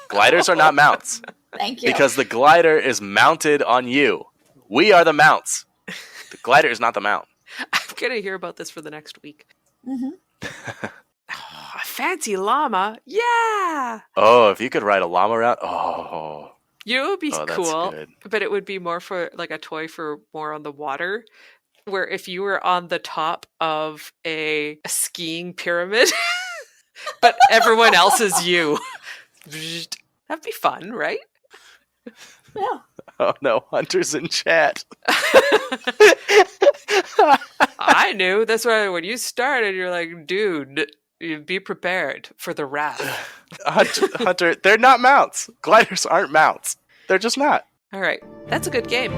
Speaker 16: Gliders are not mounts.
Speaker 12: Thank you.
Speaker 16: Because the glider is mounted on you. We are the mounts. The glider is not the mount.
Speaker 8: I'm going to hear about this for the next week.
Speaker 12: Mm-hmm.
Speaker 8: A fancy llama? Yeah!
Speaker 16: Oh, if you could ride a llama around, oh.
Speaker 8: It would be cool,
Speaker 16: good.
Speaker 8: But it would be more for like a toy for more on the water, where if you were on the top of a skiing pyramid, but everyone else is you. That'd be fun, right?
Speaker 12: Yeah.
Speaker 16: Oh no, Hunter's in chat.
Speaker 8: I knew. That's why when you started, you're like, dude, you be prepared for the wrath.
Speaker 16: Hunter, they're not mounts. Gliders aren't mounts. They're just not.
Speaker 8: All right. That's a good game.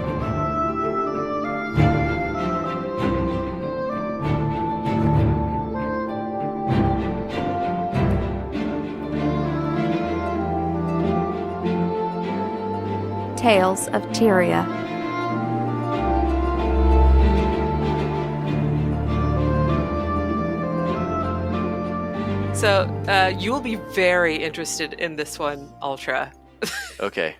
Speaker 11: Tales of Tyria.
Speaker 8: So you will be very interested in this one, Ultra.
Speaker 16: Okay.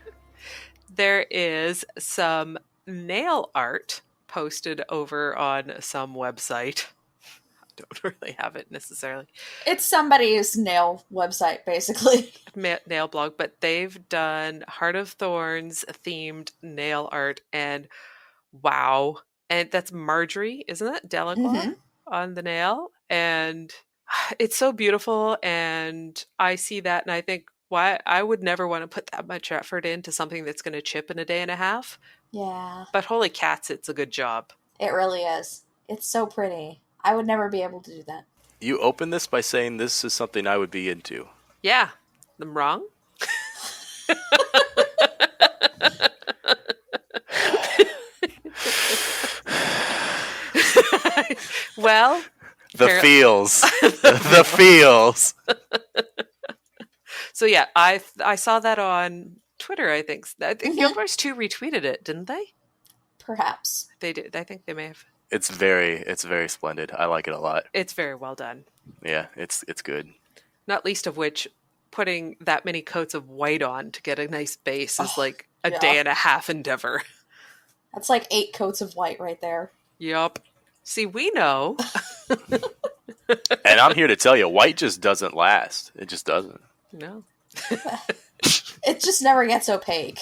Speaker 8: There is some nail art posted over on some website. I don't really have it necessarily.
Speaker 12: It's somebody's nail website, basically.
Speaker 8: Nail blog, but they've done Heart of Thorns themed nail art, and wow. And that's Marjorie, isn't it? Delacroix on the nail. And it's so beautiful, and I see that and I think, why I would never want to put that much effort into something that's going to chip in a day and a half.
Speaker 12: Yeah.
Speaker 8: But holy cats, it's a good job.
Speaker 12: It really is. It's so pretty. I would never be able to do that.
Speaker 16: You open this by saying this is something I would be into.
Speaker 8: Yeah. I'm wrong? Well,
Speaker 16: the feels. The feels.
Speaker 8: So yeah, I saw that on Twitter, I think. I think Guildwars 2 retweeted it, didn't they?
Speaker 12: Perhaps.
Speaker 8: They did. I think they may have.
Speaker 16: It's very splendid. I like it a lot.
Speaker 8: It's very well done.
Speaker 16: Yeah, it's good.
Speaker 8: Not least of which, putting that many coats of white on to get a nice base is like a day and a half endeavor.
Speaker 12: That's like 8 coats of white right there.
Speaker 8: Yup. See, we know.
Speaker 16: And I'm here to tell you, white just doesn't last. It just doesn't.
Speaker 8: No.
Speaker 12: It just never gets opaque.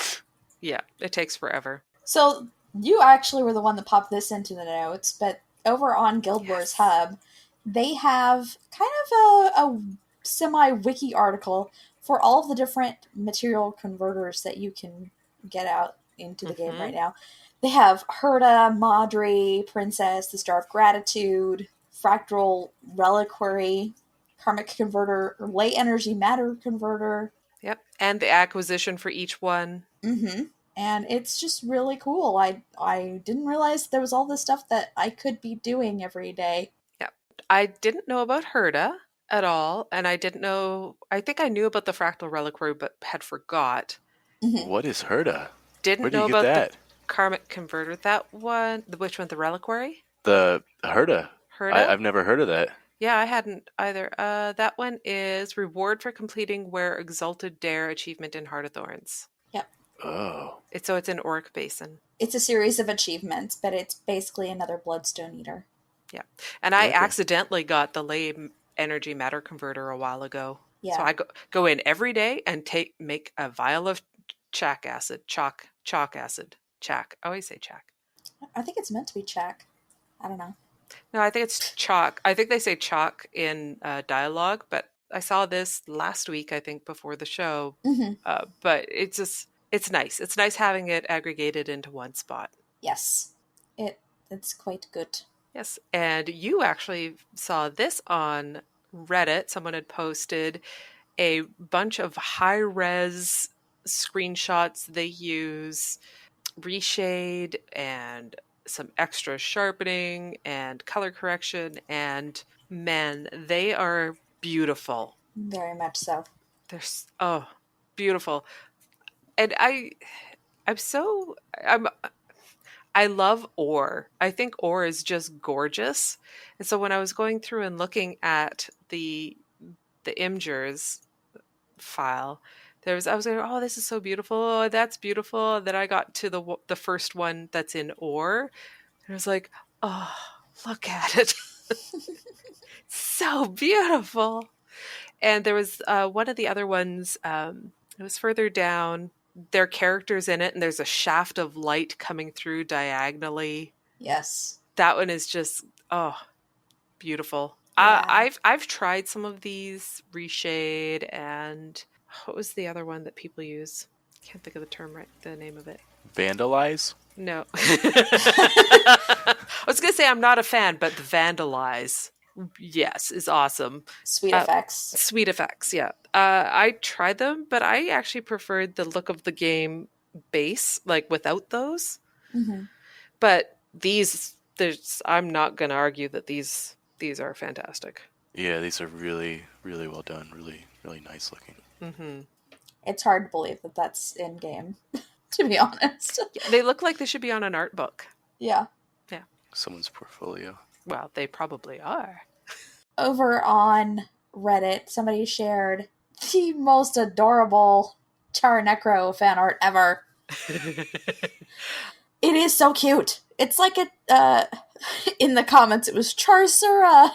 Speaker 8: Yeah, it takes forever.
Speaker 12: So, you actually were the one that popped this into the notes, but over on Guild Wars Hub, they have kind of a semi-wiki article for all of the different material converters that you can get out into the game right now. They have Herda, Madri, Princess, the Star of Gratitude, Fractal Reliquary, Karmic Converter, Lay Energy Matter Converter.
Speaker 8: Yep, and the acquisition for each one.
Speaker 12: Mm-hmm. And it's just really cool. I didn't realize there was all this stuff that I could be doing every day.
Speaker 8: Yeah. I didn't know about Herda at all, and I think I knew about the Fractal Reliquary, but had forgot.
Speaker 16: What is Herda?
Speaker 8: Didn't
Speaker 16: Where do
Speaker 8: know
Speaker 16: you get
Speaker 8: about
Speaker 16: that?
Speaker 8: Karmic Converter. That one, which one? The Reliquary?
Speaker 16: The Herda.
Speaker 8: Herda?
Speaker 16: I've never heard of that.
Speaker 8: Yeah, I hadn't either. That one is reward for completing Where Exalted Dare achievement in Heart of Thorns.
Speaker 12: Yep.
Speaker 16: Oh.
Speaker 8: So it's in Oric Basin.
Speaker 12: It's a series of achievements, but it's basically another Bloodstone Eater.
Speaker 8: Yeah. And I accidentally got the Lay Energy Matter Converter a while ago.
Speaker 12: Yeah.
Speaker 8: So I go in every day and make a vial of chalk acid. Chalk acid. Chalk. I always say chalk.
Speaker 12: I think it's meant to be chalk. I don't know.
Speaker 8: No, I think it's chalk. I think they say chalk in dialogue, but I saw this last week, I think, before the show.
Speaker 12: Mm-hmm.
Speaker 8: But it's nice. It's nice having it aggregated into one spot.
Speaker 12: Yes. It's quite good.
Speaker 8: Yes. And you actually saw this on Reddit. Someone had posted a bunch of high-res screenshots. They use reshade and some extra sharpening and color correction, and man, they are beautiful.
Speaker 12: Very much so.
Speaker 8: They're beautiful. And I love ore. I think ore is just gorgeous. And so when I was going through and looking at the Imgers file, I was like, oh, this is so beautiful. Oh, that's beautiful. Then I got to the first one that's in ore. And I was like, oh, look at it. So beautiful. And there was one of the other ones, it was further down. There are characters in it, and there's a shaft of light coming through diagonally.
Speaker 12: Yes.
Speaker 8: That one is just, beautiful.
Speaker 12: Yeah.
Speaker 8: I've tried some of these reshade, and what was the other one that people use? Can't think of the name of it.
Speaker 16: Vandalize?
Speaker 8: No. I was going to say I'm not a fan, but the Vandalize, yes, is awesome.
Speaker 12: Sweet effects.
Speaker 8: Sweet effects, yeah. I tried them, but I actually preferred the look of the game base, like without those.
Speaker 12: Mm-hmm.
Speaker 8: But I'm not going to argue that these are fantastic.
Speaker 16: Yeah, these are really, really well done. Really, really nice looking.
Speaker 8: Mm-hmm.
Speaker 12: It's hard to believe that that's in game, to be honest.
Speaker 8: Yeah, they look like they should be on an art book.
Speaker 12: Yeah.
Speaker 8: Yeah.
Speaker 16: Someone's portfolio.
Speaker 8: Well, they probably are.
Speaker 12: Over on Reddit, somebody shared the most adorable Char Necro fan art ever. It is so cute. It's like in the comments, it was Charsura.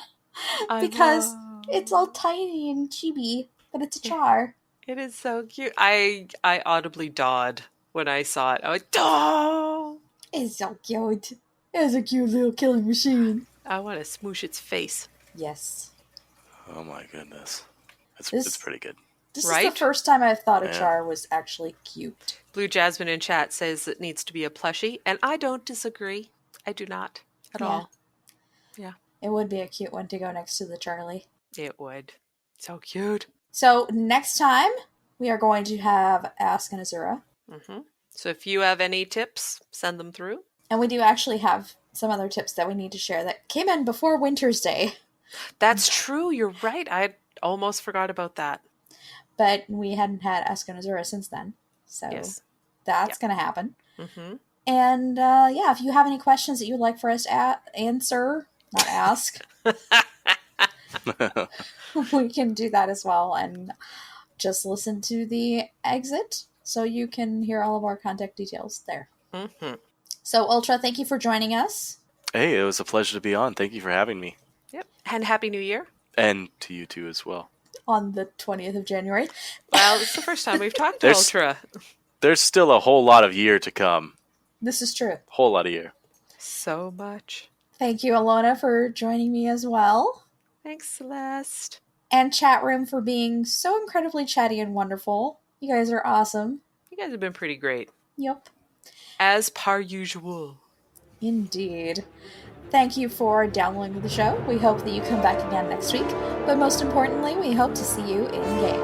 Speaker 12: Because it's all tiny and chibi, but it's a Char.
Speaker 8: It is so cute. I audibly dawed when I saw it. I was like, oh!
Speaker 12: It's so cute. It's a cute little killing machine.
Speaker 8: I want to smoosh its face.
Speaker 12: Yes.
Speaker 16: Oh my goodness. It's pretty good.
Speaker 12: This is the first time I've thought a Char was actually cute.
Speaker 8: Blue Jasmine in chat says it needs to be a plushie, and I don't disagree. I do not at all. Yeah.
Speaker 12: It would be a cute one to go next to the Charlie.
Speaker 8: It would. So cute.
Speaker 12: So next time, we are going to have Ask an Azura.
Speaker 8: Mm-hmm. So if you have any tips, send them through.
Speaker 12: And we do actually have some other tips that we need to share that came in before Winter's Day.
Speaker 8: That's true. You're right. I almost forgot about that.
Speaker 12: But we hadn't had Ask an Azura since then. So that's going to happen.
Speaker 8: Mm-hmm.
Speaker 12: And if you have any questions that you'd like for us to answer, not ask, we can do that as well. And just listen to the exit so you can hear all of our contact details there.
Speaker 8: Mm-hmm.
Speaker 12: So, Ultra, thank you for joining us.
Speaker 16: Hey, it was a pleasure to be on. Thank you for having me.
Speaker 8: Yep. And Happy New Year.
Speaker 16: And to you too as well.
Speaker 12: On the 20th of January.
Speaker 8: Well, it's the first time we've talked to Ultra.
Speaker 16: There's still a whole lot of year to come.
Speaker 12: This is true.
Speaker 16: Whole lot of year.
Speaker 8: So much.
Speaker 12: Thank you, Allona, for joining me as well.
Speaker 8: Thanks, Celeste.
Speaker 12: And chat room for being so incredibly chatty and wonderful. You guys are awesome.
Speaker 8: You guys have been pretty great.
Speaker 12: Yep.
Speaker 8: As per usual.
Speaker 12: Indeed. Thank you for downloading the show. We hope that you come back again next week. But most importantly, we hope to see you in-game.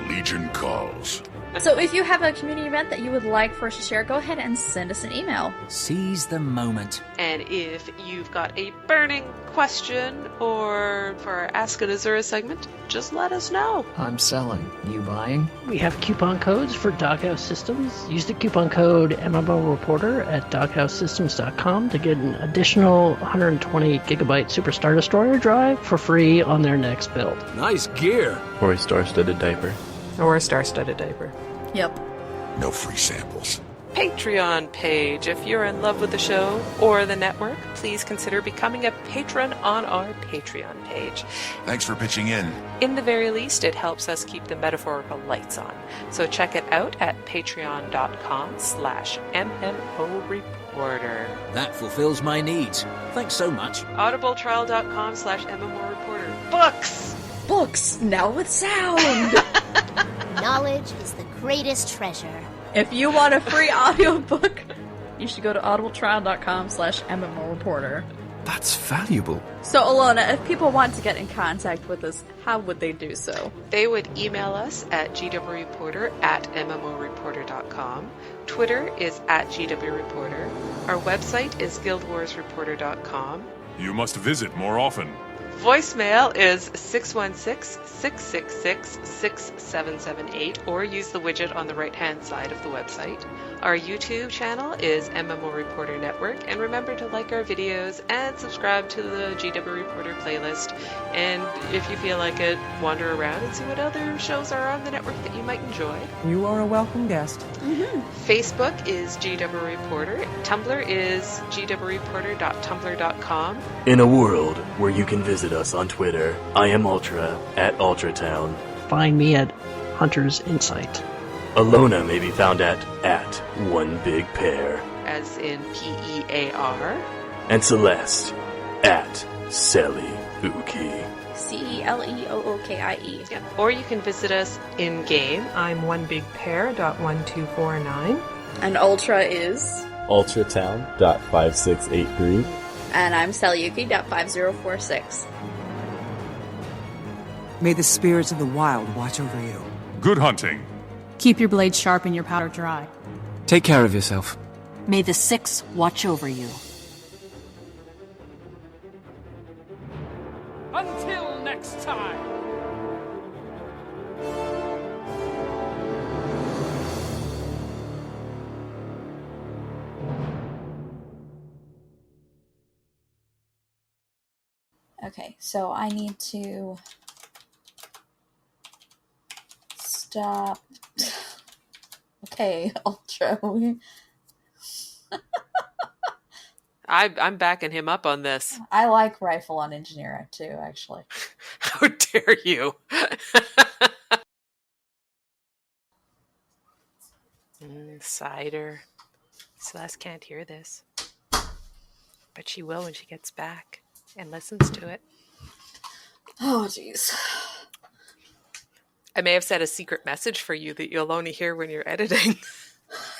Speaker 5: Legion calls.
Speaker 12: So if you have a community event that you would like for us to share, go ahead and send us an email.
Speaker 15: Seize the moment.
Speaker 8: And if you've got a burning question or for our Ask an Azura segment, just let us know.
Speaker 14: I'm selling. You buying?
Speaker 17: We have coupon codes for Doghouse Systems. Use the coupon code MMO Reporter at doghousesystems.com to get an additional 120 gigabyte Super Star Destroyer drive for free on their next build.
Speaker 6: Nice gear.
Speaker 16: Or a star-studded diaper.
Speaker 8: Or a star-studded diaper.
Speaker 12: Yep.
Speaker 5: No free samples.
Speaker 8: Patreon page. If you're in love with the show or the network, please consider becoming a patron on our Patreon page.
Speaker 5: Thanks for pitching in.
Speaker 8: In the very least, it helps us keep the metaphorical lights on. So check it out at patreon.com/MMOReporter.
Speaker 15: That fulfills my needs. Thanks so much.
Speaker 8: audibletrial.com/MMOReporter. Books!
Speaker 12: Books, now with sound!
Speaker 18: Knowledge is the greatest treasure.
Speaker 12: If you want a free audiobook, you should go to audibletrial.com/MMOReporter.
Speaker 6: That's valuable.
Speaker 12: So, Allona, if people want to get in contact with us, how would they do so?
Speaker 8: They would email us at gwreporter@MMOReporter.com. Twitter is @GWReporter. Our website is guildwarsreporter.com.
Speaker 19: You must visit more often.
Speaker 8: Voicemail is 616-666-6778, or use the widget on the right-hand side of the website. Our YouTube channel is MMO Reporter Network, and remember to like our videos and subscribe to the GW Reporter playlist. And if you feel like it, wander around and see what other shows are on the network that you might enjoy.
Speaker 20: You are a welcome guest.
Speaker 8: Facebook is GW Reporter. Tumblr is gwreporter.tumblr.com.
Speaker 21: In a world where you can visit us on Twitter, I am Ultra at UltraTown.
Speaker 17: Find me at Hunter's Insight.
Speaker 21: Allona may be found at One Big Pair.
Speaker 8: As in PEAR.
Speaker 21: And Celeste at Selly Uki.
Speaker 12: CELEOOKIE.
Speaker 8: Yeah. Or you can visit us in-game. I'm onebigpair.1249.
Speaker 12: And Ultra is?
Speaker 22: UltraTown.5683.
Speaker 12: And I'm Selyuki.5046.
Speaker 20: May the spirits of the wild watch over you.
Speaker 19: Good hunting.
Speaker 13: Keep your blade sharp and your powder dry.
Speaker 6: Take care of yourself.
Speaker 7: May the Six watch over you.
Speaker 13: Until next time.
Speaker 12: Okay, so I need to stop. Okay, Ultra.
Speaker 8: I'm backing him up on this.
Speaker 12: I like Rifle on Engineer too, actually.
Speaker 8: How dare you? Cider. Celeste can't hear this. But she will when she gets back and listens to it.
Speaker 12: Oh, jeez.
Speaker 8: I may have set a secret message for you that you'll only hear when you're editing.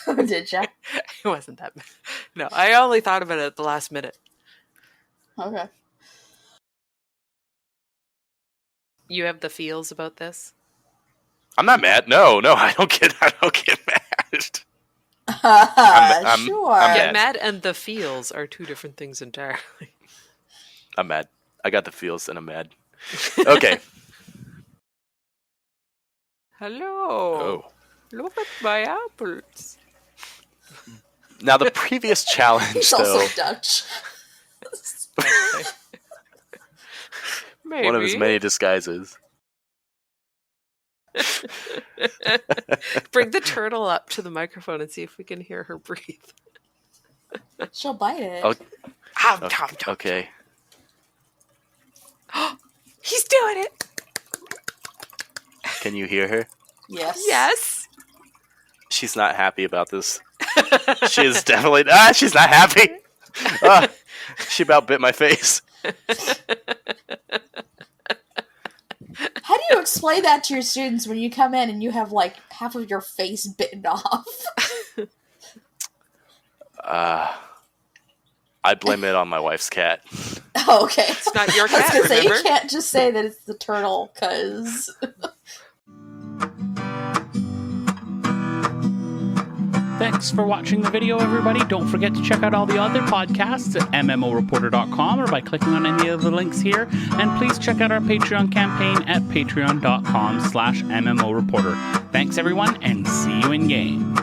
Speaker 12: Did ya?
Speaker 8: It wasn't that bad. No, I only thought about it at the last minute.
Speaker 12: Okay.
Speaker 8: You have the feels about this?
Speaker 16: I'm not mad. No, I don't get mad.
Speaker 12: Sure.
Speaker 16: I'm
Speaker 8: mad and the feels are two different things entirely.
Speaker 16: I'm mad. I got the feels and I'm mad. Okay.
Speaker 8: Hello.
Speaker 16: Oh.
Speaker 8: Look at my apples.
Speaker 16: Now the previous challenge,
Speaker 12: He's
Speaker 16: though.
Speaker 12: also Dutch.
Speaker 8: Maybe.
Speaker 16: One of his many disguises.
Speaker 8: Bring the turtle up to the microphone and see if we can hear her breathe.
Speaker 12: She'll bite it.
Speaker 16: Okay.
Speaker 8: He's doing it.
Speaker 16: Can you hear her?
Speaker 12: Yes.
Speaker 8: Yes.
Speaker 16: She's not happy about this. She is definitely... she's not happy. She about bit my face.
Speaker 12: How do you explain that to your students when you come in and you have like half of your face bitten off?
Speaker 16: I blame it on my wife's cat.
Speaker 12: Oh, okay.
Speaker 8: It's not your
Speaker 12: I was
Speaker 8: cat,
Speaker 12: gonna say,
Speaker 8: remember?
Speaker 12: you can't just say that it's the turtle, because...
Speaker 1: Thanks for watching the video, everybody. Don't forget to check out all the other podcasts at MMOreporter.com or by clicking on any of the links here. And please check out our Patreon campaign at patreon.com/MMOreporter. Thanks, everyone, and see you in game.